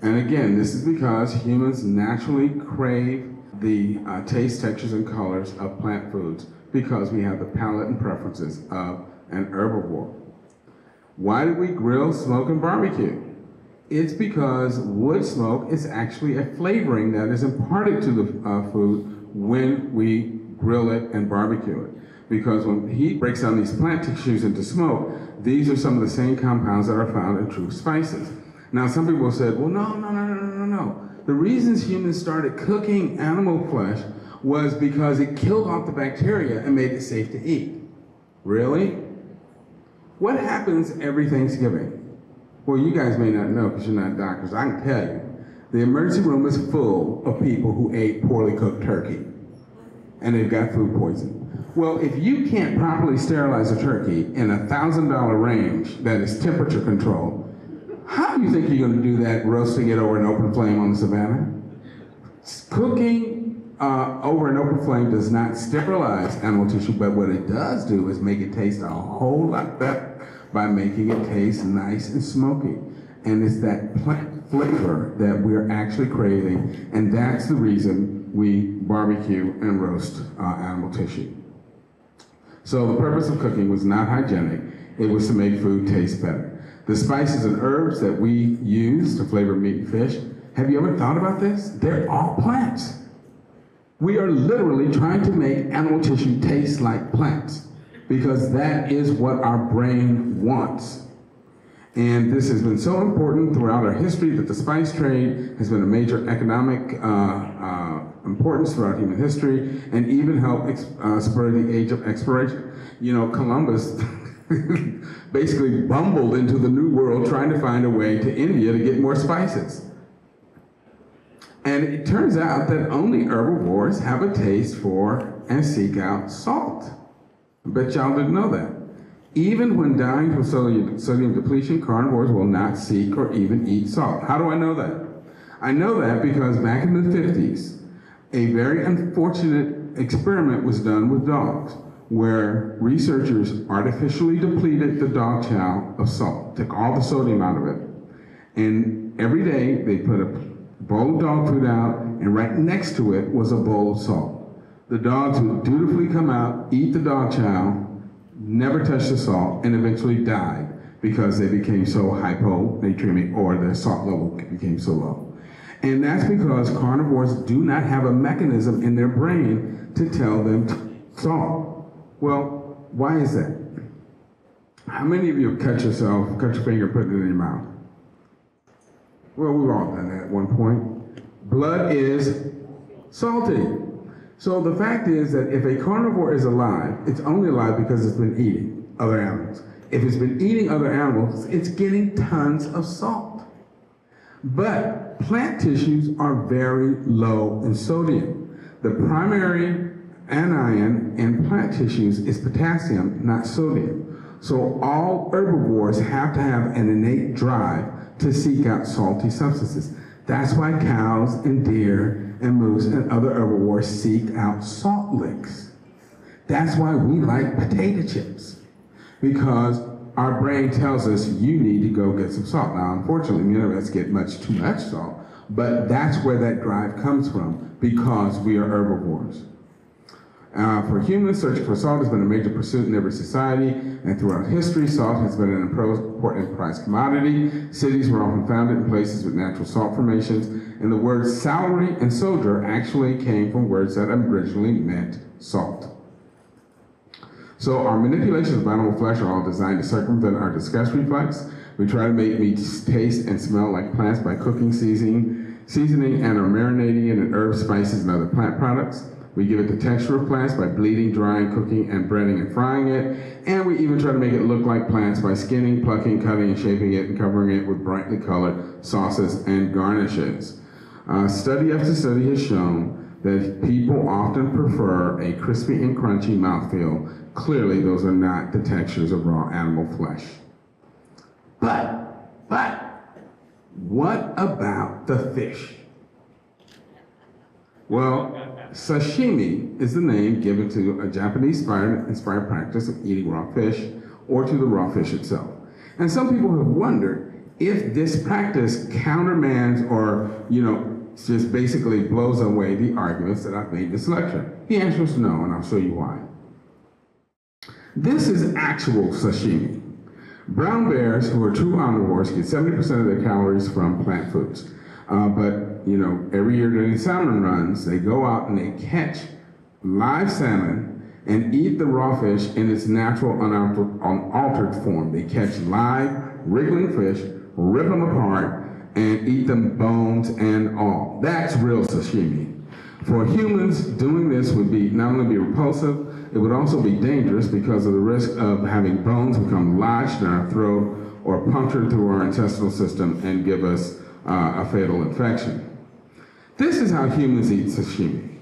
S2: And again, this is because humans naturally crave the taste, textures, and colors of plant foods because we have the palate and preferences of an herbivore. Why do we grill, smoke, and barbecue? It's because wood smoke is actually a flavoring that is imparted to the food when we grill it and barbecue it. Because when heat breaks down these plant tissues into smoke, these are some of the same compounds that are found in true spices. Now, some people said, well, no. The reasons humans started cooking animal flesh was because it killed off the bacteria and made it safe to eat. Really? What happens every Thanksgiving? Well, you guys may not know because you're not doctors. I can tell you. The emergency room is full of people who ate poorly cooked turkey, and they've got food poisoning. Well, if you can't properly sterilize a turkey in a $1,000 range that is temperature controlled, how do you think you're going to do that roasting it over an open flame on the savannah? Cooking over an open flame does not sterilize animal tissue, but what it does do is make it taste a whole lot better by making it taste nice and smoky. And it's that plant flavor that we're actually craving, and that's the reason we barbecue and roast animal tissue. So the purpose of cooking was not hygienic, it was to make food taste better. The spices and herbs that we use to flavor meat and fish, have you ever thought about this? They're all plants. We are literally trying to make animal tissue taste like plants because that is what our brain wants. And this has been so important throughout our history that the spice trade has been a major economic importance throughout human history and even helped spur the age of exploration. You know, Columbus basically bumbled into the New World trying to find a way to India to get more spices. And it turns out that only herbivores have a taste for and seek out salt. I bet y'all didn't know that. Even when dying from sodium depletion, carnivores will not seek or even eat salt. How do I know that? I know that because back in the 50s, a very unfortunate experiment was done with dogs, where researchers artificially depleted the dog chow of salt, took all the sodium out of it, and every day they put a bowl of dog food out, and right next to it was a bowl of salt. The dogs would dutifully come out, eat the dog chow, never touch the salt, and eventually died because they became so hyponatremic, or their salt level became so low. And that's because carnivores do not have a mechanism in their brain to tell them salt. Well, why is that? How many of you have cut your finger, put it in your mouth? Well, we've all done that at one point. Blood is salty. So the fact is that if a carnivore is alive, it's only alive because it's been eating other animals. If it's been eating other animals, it's getting tons of salt. But plant tissues are very low in sodium. The primary Anion in plant tissues is potassium, not sodium. So all herbivores have to have an innate drive to seek out salty substances. That's why cows and deer and moose and other herbivores seek out salt licks. That's why we like potato chips, because our brain tells us you need to go get some salt. Now, unfortunately, none of us get too much salt, but that's where that drive comes from, because we are herbivores. For humans, searching for salt has been a major pursuit in every society, and throughout history, salt has been an important prized commodity. Cities were often founded in places with natural salt formations, and the words salary and soldier actually came from words that originally meant salt. So our manipulations of animal flesh are all designed to circumvent our disgust reflex. We try to make meats taste and smell like plants by cooking, seasoning and or marinating it in herbs, spices, and other plant products. We give it the texture of plants by bleeding, drying, cooking, and breading and frying it. And we even try to make it look like plants by skinning, plucking, cutting, and shaping it, and covering it with brightly colored sauces and garnishes. Study after study has shown that people often prefer a crispy and crunchy mouthfeel. Clearly, those are not the textures of raw animal flesh. But, what about the fish? Well, sashimi is the name given to a Japanese-inspired practice of eating raw fish, or to the raw fish itself. And some people have wondered if this practice countermands or, just basically blows away the arguments that I've made in this lecture. The answer is no, and I'll show you why. This is actual sashimi. Brown bears, who are true omnivores, get 70% of their calories from plant foods. But every year during the salmon runs, they go out and they catch live salmon and eat the raw fish in its natural, unaltered form. They catch live, wriggling fish, rip them apart, and eat them bones and all. That's real sashimi. For humans, doing this would not only be repulsive, it would also be dangerous because of the risk of having bones become lodged in our throat or punctured through our intestinal system and give us a fatal infection. This is how humans eat sashimi.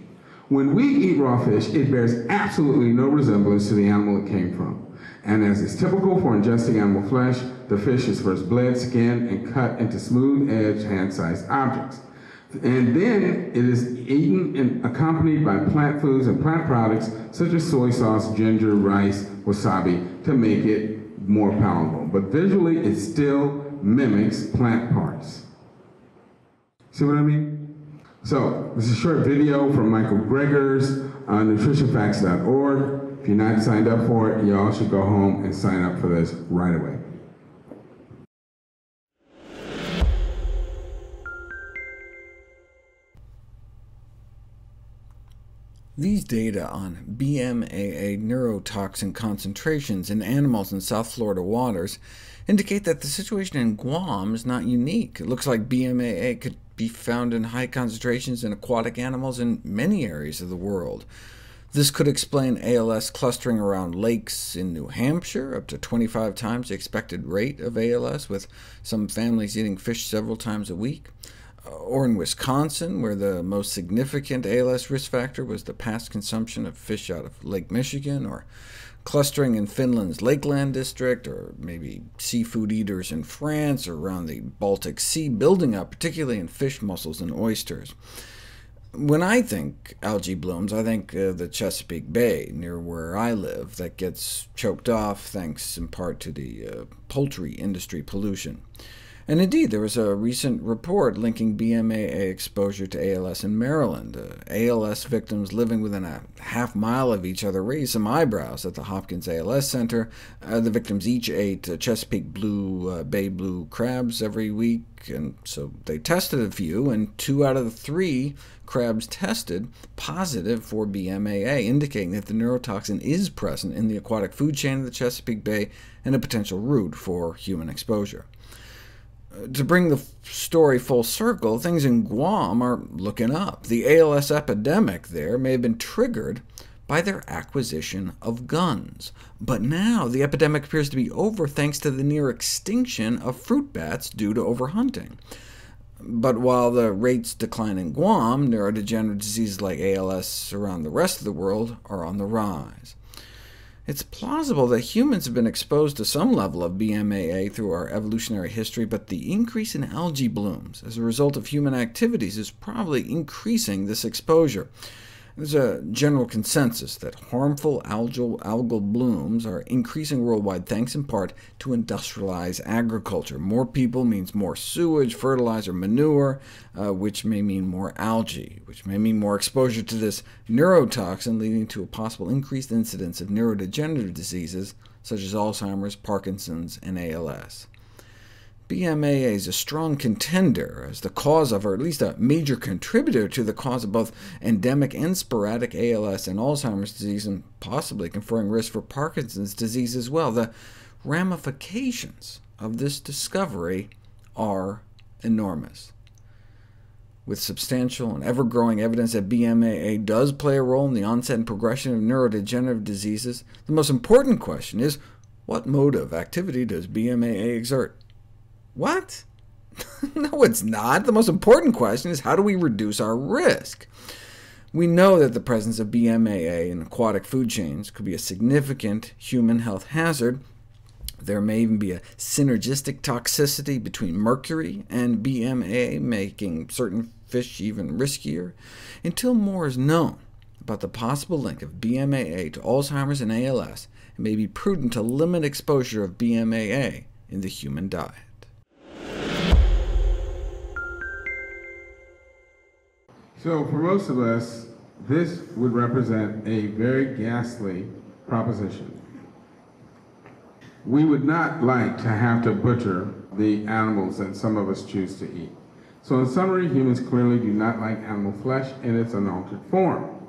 S2: When we eat raw fish, it bears absolutely no resemblance to the animal it came from. And as is typical for ingesting animal flesh, the fish is first bled, skinned, and cut into smooth-edged, hand-sized objects. And then it is eaten and accompanied by plant foods and plant products such as soy sauce, ginger, rice, wasabi to make it more palatable. But visually, it still mimics plant parts. See what I mean? So, this is a short video from Michael Greger's nutritionfacts.org. If you're not signed up for it, y'all should go home and sign up for this right away.
S3: These data on BMAA neurotoxin concentrations in animals in South Florida waters indicate that the situation in Guam is not unique. It looks like BMAA could be found in high concentrations in aquatic animals in many areas of the world. This could explain ALS clustering around lakes in New Hampshire, up to 25 times the expected rate of ALS, with some families eating fish several times a week. Or in Wisconsin, where the most significant ALS risk factor was the past consumption of fish out of Lake Michigan, or clustering in Finland's Lakeland district, or maybe seafood eaters in France or around the Baltic Sea building up, particularly in fish, mussels, and oysters. When I think algae blooms, I think the Chesapeake Bay, near where I live, that gets choked off thanks in part to the poultry industry pollution. And indeed, there was a recent report linking BMAA exposure to ALS in Maryland. ALS victims living within a half-mile of each other raised some eyebrows at the Hopkins ALS Center. The victims each ate Chesapeake Bay blue crabs every week, and so they tested a few, and 2 out of the 3 crabs tested positive for BMAA, indicating that the neurotoxin is present in the aquatic food chain of the Chesapeake Bay and a potential route for human exposure. To bring the story full circle, things in Guam are looking up. The ALS epidemic there may have been triggered by their acquisition of guns. But now the epidemic appears to be over thanks to the near extinction of fruit bats due to overhunting. But while the rates decline in Guam, neurodegenerative diseases like ALS around the rest of the world are on the rise. It's plausible that humans have been exposed to some level of BMAA through our evolutionary history, but the increase in algae blooms as a result of human activities is probably increasing this exposure. There's a general consensus that harmful algal blooms are increasing worldwide thanks in part to industrialized agriculture. More people means more sewage, fertilizer, manure, which may mean more algae, which may mean more exposure to this neurotoxin, leading to a possible increased incidence of neurodegenerative diseases such as Alzheimer's, Parkinson's, and ALS. BMAA is a strong contender as the cause of, or at least a major contributor to the cause of both endemic and sporadic ALS and Alzheimer's disease, and possibly conferring risk for Parkinson's disease as well. The ramifications of this discovery are enormous. With substantial and ever-growing evidence that BMAA does play a role in the onset and progression of neurodegenerative diseases, the most important question is, what mode of activity does BMAA exert? What? No, it's not. The most important question is, how do we reduce our risk? We know that the presence of BMAA in aquatic food chains could be a significant human health hazard. There may even be a synergistic toxicity between mercury and BMAA, making certain fish even riskier. Until more is known about the possible link of BMAA to Alzheimer's and ALS, it may be prudent to limit exposure of BMAA in the human diet.
S2: So for most of us, this would represent a very ghastly proposition. We would not like to have to butcher the animals that some of us choose to eat. So in summary, humans clearly do not like animal flesh in its unaltered form.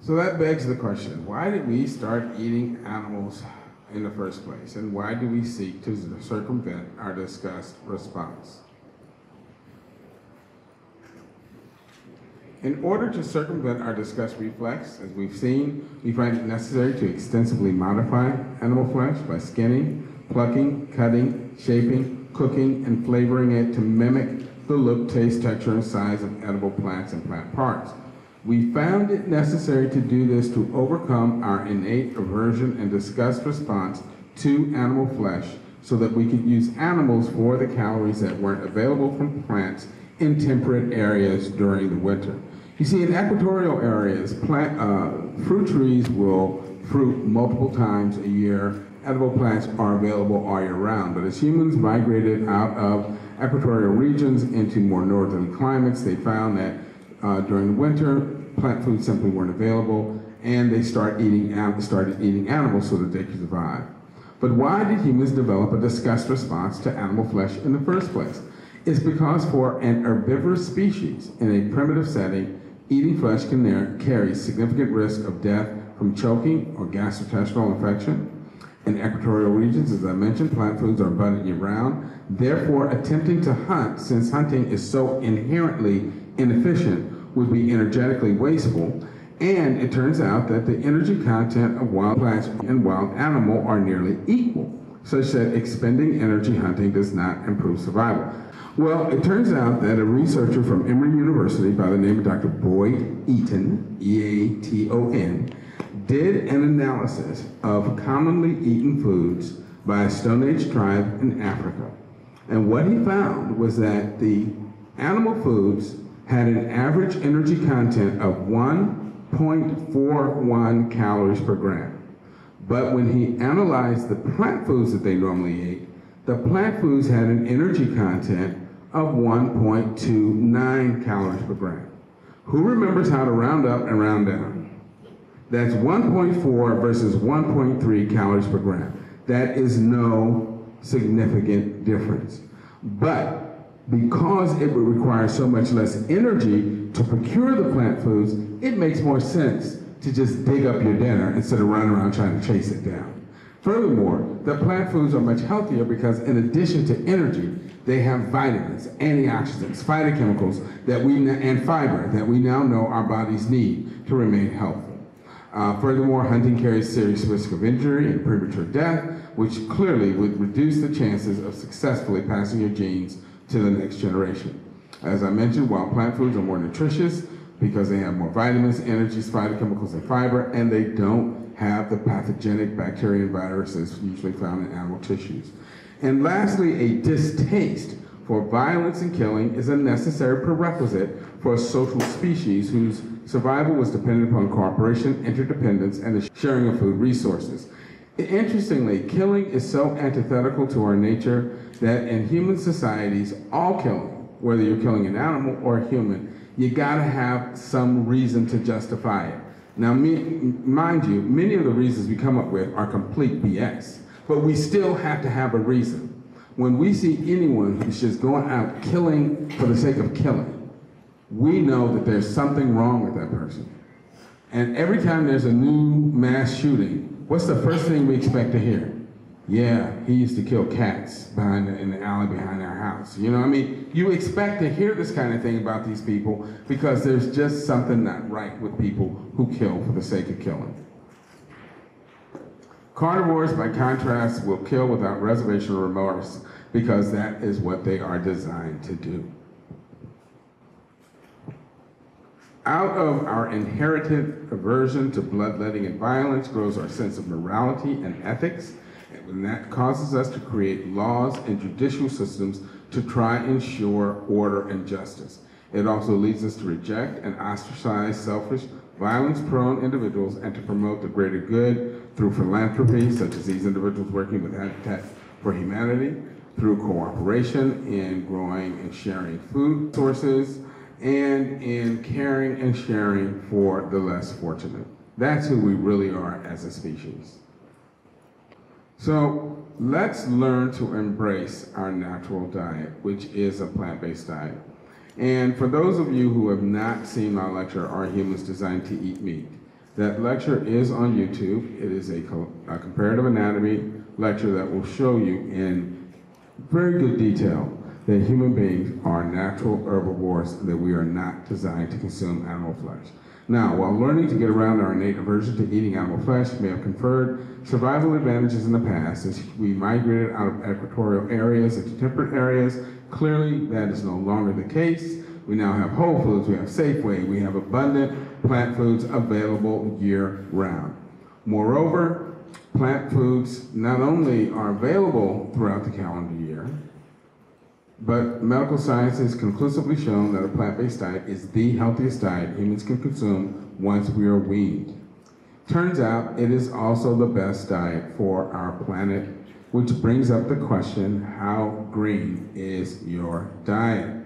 S2: So that begs the question, why did we start eating animals in the first place? And why do we seek to circumvent our disgust response? In order to circumvent our disgust reflex, as we've seen, we find it necessary to extensively modify animal flesh by skinning, plucking, cutting, shaping, cooking, and flavoring it to mimic the look, taste, texture, and size of edible plants and plant parts. We found it necessary to do this to overcome our innate aversion and disgust response to animal flesh, so that we could use animals for the calories that weren't available from plants in temperate areas during the winter. You see, in equatorial areas, fruit trees will fruit multiple times a year. Edible plants are available all year round, but as humans migrated out of equatorial regions into more northerly climates, they found that during the winter, plant foods simply weren't available, and they started eating animals so that they could survive. But why did humans develop a disgust response to animal flesh in the first place? It's because for an herbivorous species in a primitive setting, eating flesh can carry significant risk of death from choking or gastrointestinal infection. In equatorial regions, as I mentioned, plant foods are abundant year-round. Therefore, attempting to hunt, since hunting is so inherently inefficient, would be energetically wasteful. And it turns out that the energy content of wild plants and wild animal are nearly equal, such that expending energy hunting does not improve survival. Well, it turns out that a researcher from Emory University by the name of Dr. Boyd Eaton, E-A-T-O-N, did an analysis of commonly eaten foods by a Stone Age tribe in Africa. And what he found was that the animal foods had an average energy content of 1.41 calories per gram. But when he analyzed the plant foods that they normally ate, the plant foods had an energy content of 1.29 calories per gram. Who remembers how to round up and round down? That's 1.4 versus 1.3 calories per gram. That is no significant difference. But because it would require so much less energy to procure the plant foods, it makes more sense to just dig up your dinner instead of running around trying to chase it down. Furthermore, the plant foods are much healthier because in addition to energy, they have vitamins, antioxidants, phytochemicals, and fiber that we now know our bodies need to remain healthy. Furthermore, hunting carries serious risk of injury and premature death, which clearly would reduce the chances of successfully passing your genes to the next generation. As I mentioned, wild plant foods are more nutritious because they have more vitamins, energies, phytochemicals, and fiber, and they don't have the pathogenic bacteria and viruses usually found in animal tissues. And lastly, a distaste for violence and killing is a necessary prerequisite for a social species whose survival was dependent upon cooperation, interdependence, and the sharing of food resources. Interestingly, killing is so antithetical to our nature that in human societies, all killing, whether you're killing an animal or a human, you gotta have some reason to justify it. Now, mind you, many of the reasons we come up with are complete BS, but we still have to have a reason. When we see anyone who's just going out killing for the sake of killing, we know that there's something wrong with that person. And every time there's a new mass shooting, what's the first thing we expect to hear? Yeah, he used to kill cats in the alley behind our house. You know what I mean? You expect to hear this kind of thing about these people because there's just something not right with people who kill for the sake of killing. Carnivores, by contrast, will kill without reservation or remorse because that is what they are designed to do. Out of our inherited aversion to bloodletting and violence grows our sense of morality and ethics, and that causes us to create laws and judicial systems to try and ensure order and justice. It also leads us to reject and ostracize selfish, violence-prone individuals and to promote the greater good through philanthropy, such as these individuals working with Habitat for Humanity, through cooperation in growing and sharing food sources, and in caring and sharing for the less fortunate. That's who we really are as a species. So let's learn to embrace our natural diet, which is a plant-based diet. And for those of you who have not seen my lecture, Are Humans Designed to Eat Meat? That lecture is on YouTube. It is a comparative anatomy lecture that will show you in very good detail that human beings are natural herbivores, that we are not designed to consume animal flesh. Now, while learning to get around our innate aversion to eating animal flesh may have conferred survival advantages in the past as we migrated out of equatorial areas into temperate areas, clearly that is no longer the case. We now have Whole Foods, we have Safeway, we have abundant plant foods available year-round. Moreover, plant foods not only are available throughout the calendar year, but medical science has conclusively shown that a plant-based diet is the healthiest diet humans can consume once we are weaned. Turns out it is also the best diet for our planet, which brings up the question, how green is your diet?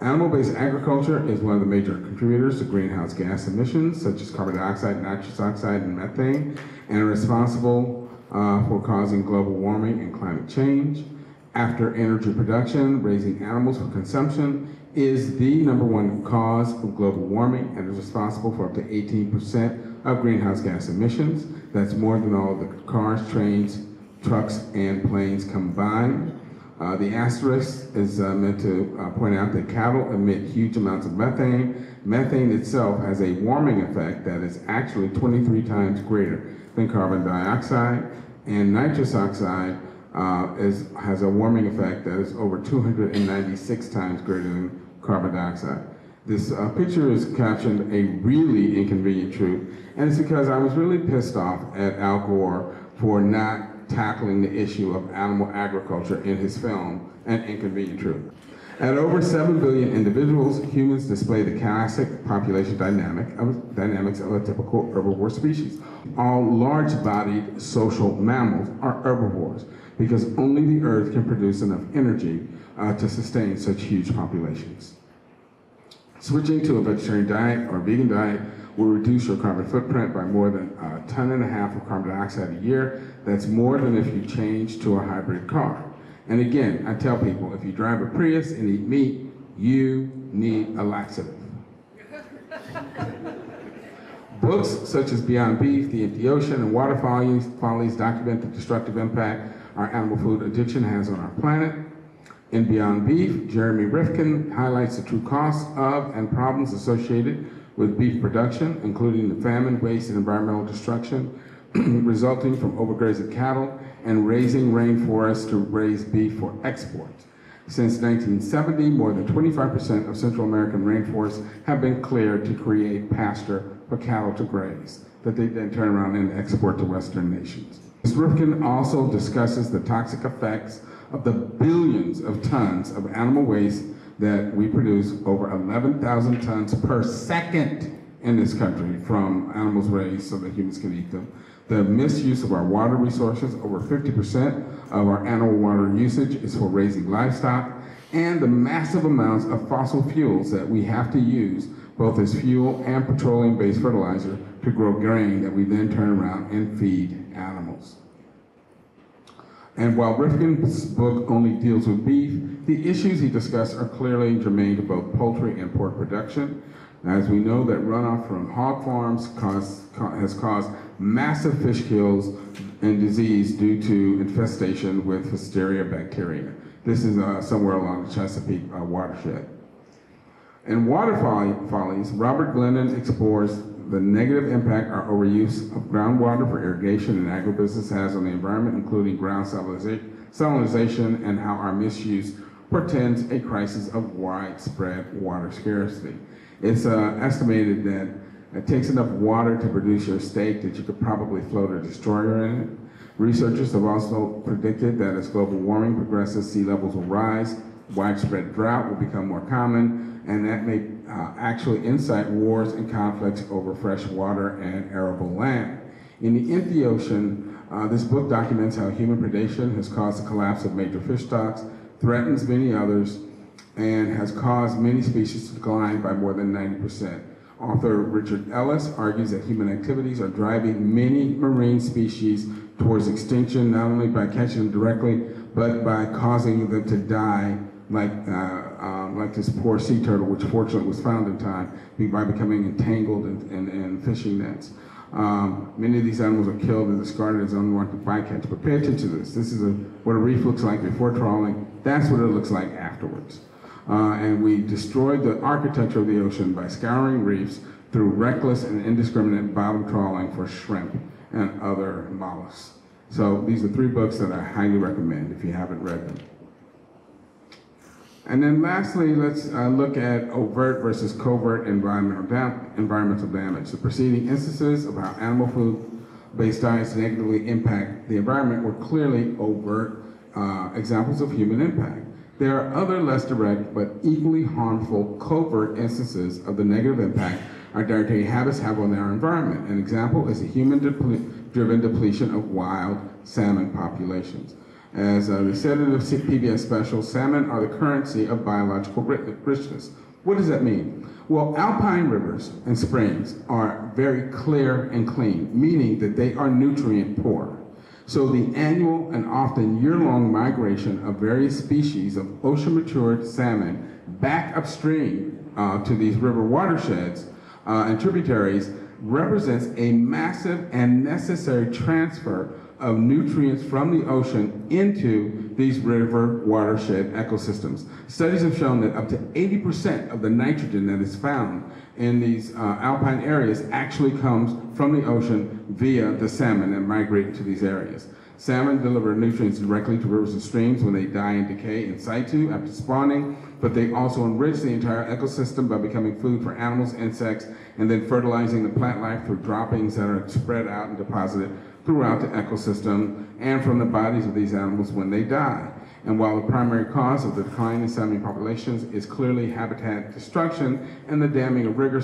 S2: Animal-based agriculture is one of the major contributors to greenhouse gas emissions, such as carbon dioxide, nitrous oxide, and methane, and are responsible for causing global warming and climate change. After energy production, raising animals for consumption is the #1 cause of global warming and is responsible for up to 18% of greenhouse gas emissions. That's more than all of the cars, trains, trucks, and planes combined. The asterisk is meant to point out that cattle emit huge amounts of methane. Methane itself has a warming effect that is actually 23 times greater than carbon dioxide, and nitrous oxide has a warming effect that is over 296 times greater than carbon dioxide. This picture is captioned "A Really Inconvenient Truth," and it's because I was really pissed off at Al Gore for not tackling the issue of animal agriculture in his film, An Inconvenient Truth. At over 7 billion individuals, humans display the classic population dynamics of a typical herbivore species. All large-bodied social mammals are herbivores because only the earth can produce enough energy to sustain such huge populations. Switching to a vegetarian diet or vegan diet will reduce your carbon footprint by more than 1.5 tons of carbon dioxide a year. That's more than if you change to a hybrid car. And again, I tell people, if you drive a Prius and eat meat, you need a laxative. Books such as Beyond Beef, The Empty Ocean, and Water Follies document the destructive impact our animal food addiction has on our planet. In Beyond Beef, Jeremy Rifkin highlights the true costs of and problems associated with beef production, including the famine, waste, and environmental destruction resulting from overgrazing cattle and raising rainforests to raise beef for export. Since 1970, more than 25% of Central American rainforests have been cleared to create pasture for cattle to graze, that they then turn around and export to Western nations. Ms. Rifkin also discusses the toxic effects of the billions of tons of animal waste that we produce, over 11,000 tons per second in this country from animals raised so that humans can eat them. The misuse of our water resources, over 50% of our animal water usage is for raising livestock, and the massive amounts of fossil fuels that we have to use, both as fuel and petroleum-based fertilizer, to grow grain that we then turn around and feed animals. And while Rifkin's book only deals with beef, the issues he discussed are clearly germane to both poultry and pork production. As we know, that runoff from hog farms has caused massive fish kills and disease due to infestation with Listeria bacteria. This is somewhere along the Chesapeake watershed. In Water Follies, Robert Glennon explores the negative impact our overuse of groundwater for irrigation and agribusiness has on the environment, including ground salinization, and how our misuse portends a crisis of widespread water scarcity. It's estimated that it takes enough water to produce your steak that you could probably float a destroyer in it. Researchers have also predicted that as global warming progresses, sea levels will rise, widespread drought will become more common, and that may actually incite wars and conflicts over fresh water and arable land. In the empty ocean, this book documents how human predation has caused the collapse of major fish stocks, threatens many others, and has caused many species to decline by more than 90%. Author Richard Ellis argues that human activities are driving many marine species towards extinction, not only by catching them directly, but by causing them to die, like this poor sea turtle, which fortunately was found in time, by becoming entangled in fishing nets. Many of these animals are killed and discarded as unwanted bycatch. But pay attention to this. This is what a reef looks like before trawling. That's what it looks like afterwards. And we destroyed the architecture of the ocean by scouring reefs through reckless and indiscriminate bottom trawling for shrimp and other mollusks. So these are 3 books that I highly recommend if you haven't read them. And then lastly, let's look at overt versus covert environmental damage. The preceding instances of how animal food-based diets negatively impact the environment were clearly overt examples of human impact. There are other less direct but equally harmful covert instances of the negative impact our dietary habits have on our environment. An example is the human-driven depletion of wild salmon populations. As they said in the PBS special, salmon are the currency of biological richness. What does that mean? Well, alpine rivers and springs are very clear and clean, meaning that they are nutrient poor. So the annual and often year-long migration of various species of ocean-matured salmon back upstream to these river watersheds and tributaries represents a massive and necessary transfer of nutrients from the ocean into these river watershed ecosystems. Studies have shown that up to 80% of the nitrogen that is found in these alpine areas actually comes from the ocean via the salmon that migrate to these areas. Salmon deliver nutrients directly to rivers and streams when they die and decay in situ after spawning, but they also enrich the entire ecosystem by becoming food for animals, insects, and then fertilizing the plant life through droppings that are spread out and deposited throughout the ecosystem and from the bodies of these animals when they die. And while the primary cause of the decline in salmon populations is clearly habitat destruction and the damming of river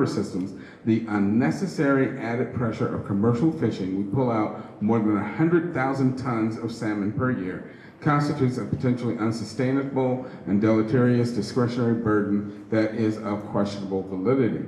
S2: systems, the unnecessary added pressure of commercial fishing, we pull out more than 100,000 tons of salmon per year, constitutes a potentially unsustainable and deleterious discretionary burden that is of questionable validity.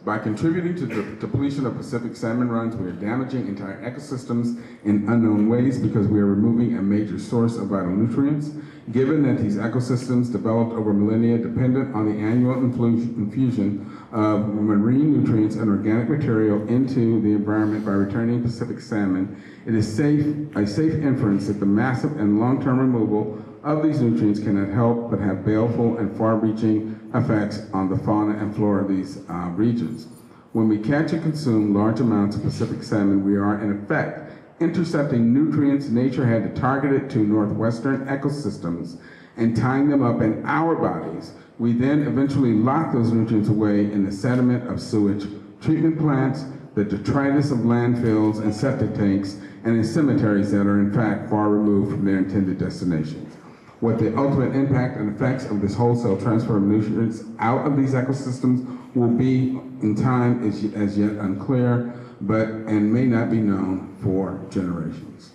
S2: By contributing to the depletion of Pacific salmon runs, we are damaging entire ecosystems in unknown ways because we are removing a major source of vital nutrients. Given that these ecosystems developed over millennia dependent on the annual infusion of marine nutrients and organic material into the environment by returning Pacific salmon, it is a safe inference that the massive and long-term removal of these nutrients cannot help but have baleful and far-reaching effects on the fauna and flora of these regions. When we catch and consume large amounts of Pacific salmon, we are, in effect, intercepting nutrients nature had targeted to northwestern ecosystems and tying them up in our bodies. We then eventually lock those nutrients away in the sediment of sewage treatment plants, the detritus of landfills and septic tanks, and in cemeteries that are in fact far removed from their intended destinations. What the ultimate impact and effects of this wholesale transfer of nutrients out of these ecosystems will be in time is as yet unclear, and may not be known for generations.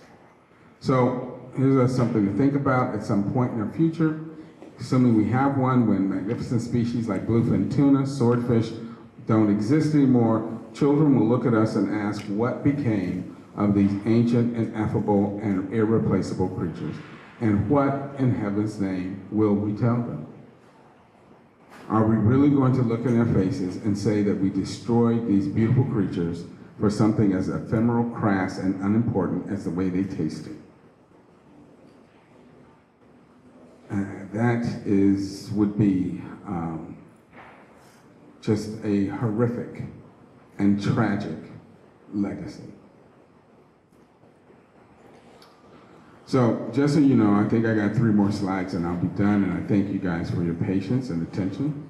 S2: So here's something to think about at some point in our future, assuming we have one, when magnificent species like bluefin tuna, swordfish don't exist anymore. Children will look at us and ask what became of these ancient, ineffable, and irreplaceable creatures. And what in heaven's name will we tell them? Are we really going to look in their faces and say that we destroyed these beautiful creatures for something as ephemeral, crass, and unimportant as the way they tasted? That would be just a horrific and tragic legacy. So, just so you know, I think I got 3 more slides and I'll be done, and I thank you guys for your patience and attention.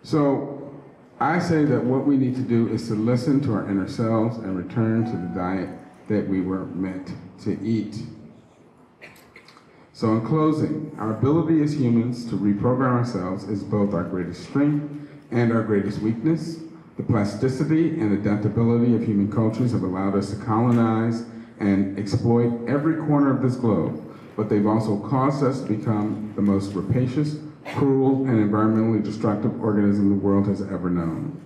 S2: So, I say that what we need to do is to listen to our inner selves and return to the diet that we were meant to eat. So in closing, our ability as humans to reprogram ourselves is both our greatest strength and our greatest weakness. The plasticity and adaptability of human cultures have allowed us to colonize and exploit every corner of this globe, but they've also caused us to become the most rapacious, cruel, and environmentally destructive organism the world has ever known.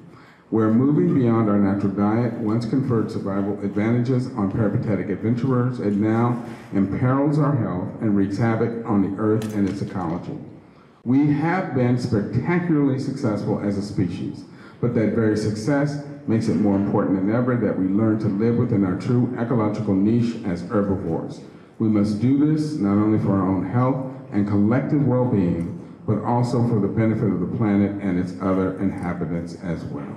S2: We're moving beyond our natural diet, once conferred survival advantages on peripatetic adventurers, and now imperils our health and wreaks havoc on the earth and its ecology. We have been spectacularly successful as a species, but that very success makes it more important than ever that we learn to live within our true ecological niche as herbivores. We must do this not only for our own health and collective well-being, but also for the benefit of the planet and its other inhabitants as well.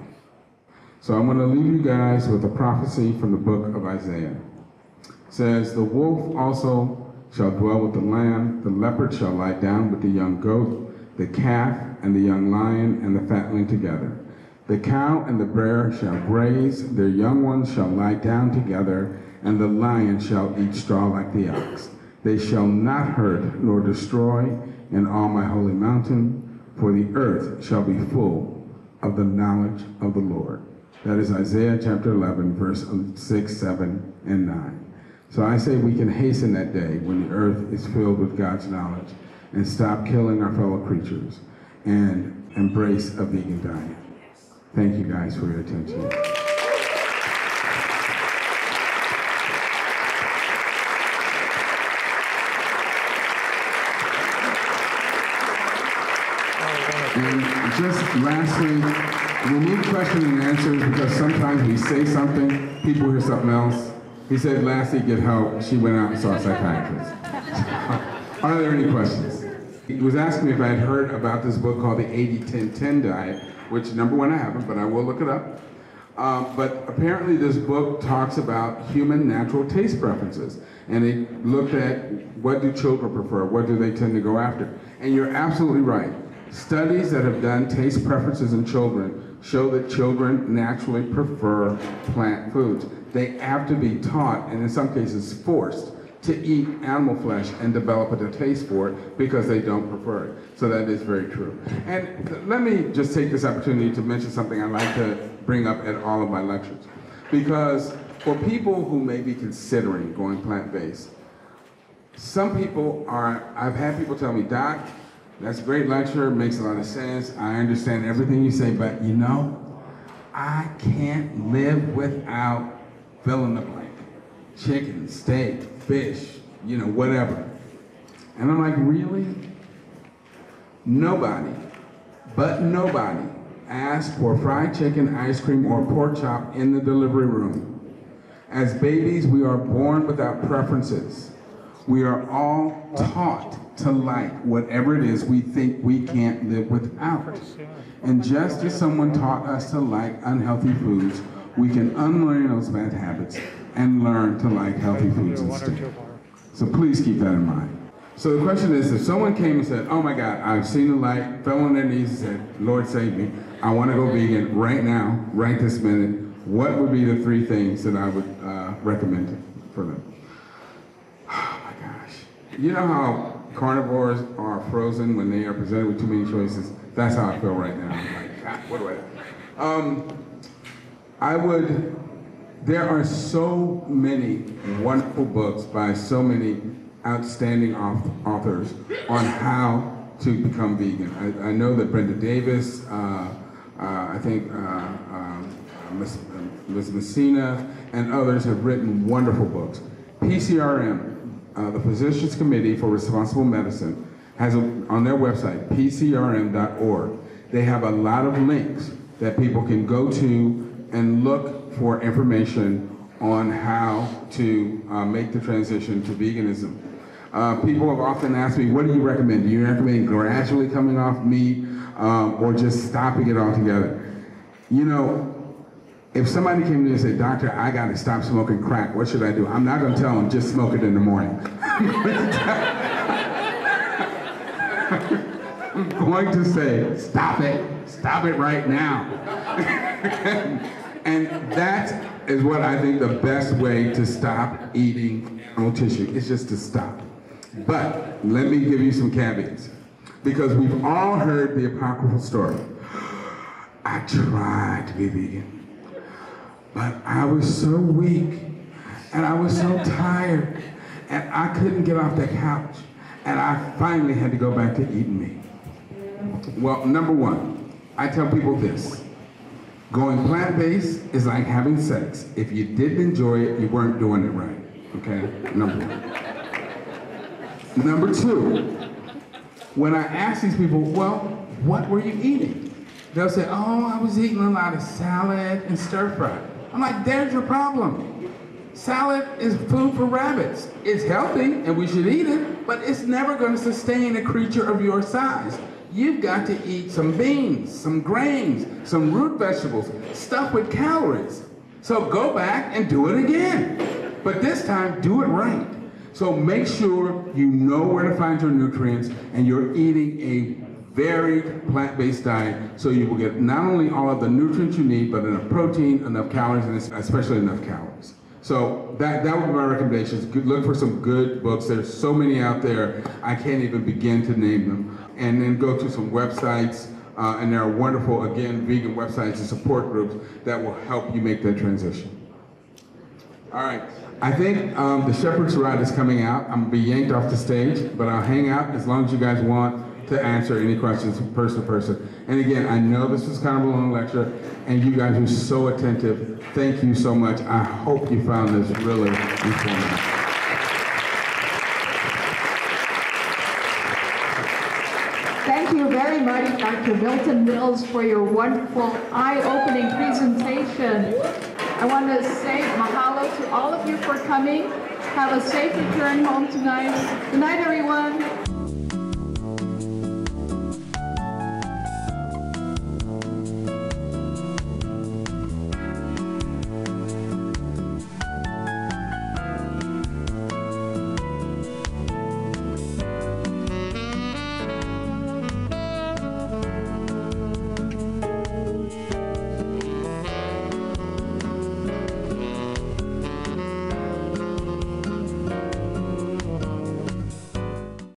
S2: So I'm going to leave you guys with a prophecy from the book of Isaiah. It says, "The wolf also shall dwell with the lamb, the leopard shall lie down with the young goat, the calf and the young lion and the fatling together. The cow and the bear shall graze, their young ones shall lie down together, and the lion shall eat straw like the ox. They shall not hurt nor destroy in all my holy mountain, for the earth shall be full of the knowledge of the Lord." That is Isaiah chapter 11, verse 6, 7, and 9. So I say we can hasten that day when the earth is filled with God's knowledge and stop killing our fellow creatures and embrace a vegan diet. Thank you guys for your attention. And just lastly, we need questions and answers because sometimes we say something, people hear something else. He said lastly, get help. She went out and saw a psychiatrist. Are there any questions? He was asking me if I had heard about this book called the 80-10-10 diet, which number one I haven't, but I will look it up. But apparently this book talks about human natural taste preferences. And it looked at what do children prefer, what do they tend to go after. And you're absolutely right. Studies that have done taste preferences in children show that children naturally prefer plant foods. They have to be taught, and in some cases forced, to eat animal flesh and develop a taste for it because they don't prefer it. So that is very true. And let me just take this opportunity to mention something I like to bring up at all of my lectures. Because for people who may be considering going plant-based, some people are, I've had people tell me, "Doc, that's a great lecture, makes a lot of sense, I understand everything you say, but you know, I can't live without fill in the blank. Chicken, steak, fish, you know, whatever." And I'm like, really? Nobody, but nobody, asked for fried chicken, ice cream, or pork chop in the delivery room. As babies, we are born without preferences. We are all taught to like whatever it is we think we can't live without. And just as someone taught us to like unhealthy foods, we can unlearn those bad habits and learn to like healthy foods instead. So please keep that in mind. So the question is, if someone came and said, oh my God, I've seen the light, fell on their knees and said, Lord save me, I want to go vegan right now, right this minute, what would be the 3 things that I would recommend for them? Oh my gosh. You know how carnivores are frozen when they are presented with too many choices? That's how I feel right now. I'm like, God, what do I do? There are so many wonderful books by so many outstanding authors on how to become vegan. I know that Brenda Davis, I think Ms. Messina, and others have written wonderful books. PCRM, the Physicians Committee for Responsible Medicine, has on their website, pcrm.org, they have a lot of links that people can go to and look for information on how to make the transition to veganism. People have often asked me, what do you recommend? Do you recommend gradually coming off meat or just stopping it altogether? You know, if somebody came to me and said, doctor, I got to stop smoking crack, what should I do? I'm not going to tell them, just smoke it in the morning. I'm going to say, stop it right now. And that is what I think the best way to stop eating animal tissue is just to stop. But let me give you some caveats, because we've all heard the apocryphal story. I tried to be vegan, but I was so weak, and I was so tired, and I couldn't get off the couch, and I finally had to go back to eating meat. Well, number one, I tell people this. Going plant-based is like having sex. If you didn't enjoy it, you weren't doing it right, okay? Number one. Number two, when I ask these people, well, what were you eating? They'll say, oh, I was eating a lot of salad and stir-fry. I'm like, there's your problem. Salad is food for rabbits. It's healthy and we should eat it, but it's never going to sustain a creature of your size. You've got to eat some beans, some grains, some root vegetables, stuff with calories. So go back and do it again. But this time, do it right. So make sure you know where to find your nutrients and you're eating a varied plant-based diet so you will get not only all of the nutrients you need, but enough protein, enough calories, and especially enough calories. So that would be my recommendations. Look for some good books. There's so many out there, I can't even begin to name them. And then go to some websites, and there are wonderful, again, vegan websites and support groups that will help you make that transition. All right, I think the Shepherd's Ride is coming out. I'm gonna be yanked off the stage, but I'll hang out as long as you guys want to answer any questions from person to person. And again, I know this was kind of a long lecture, and you guys were so attentive. Thank you so much. I hope you found this really informative.
S1: Thank you very much, Dr. Milton Mills, for your wonderful, eye-opening presentation. I want to say mahalo to all of you for coming. Have a safe return home tonight. Good night, everyone.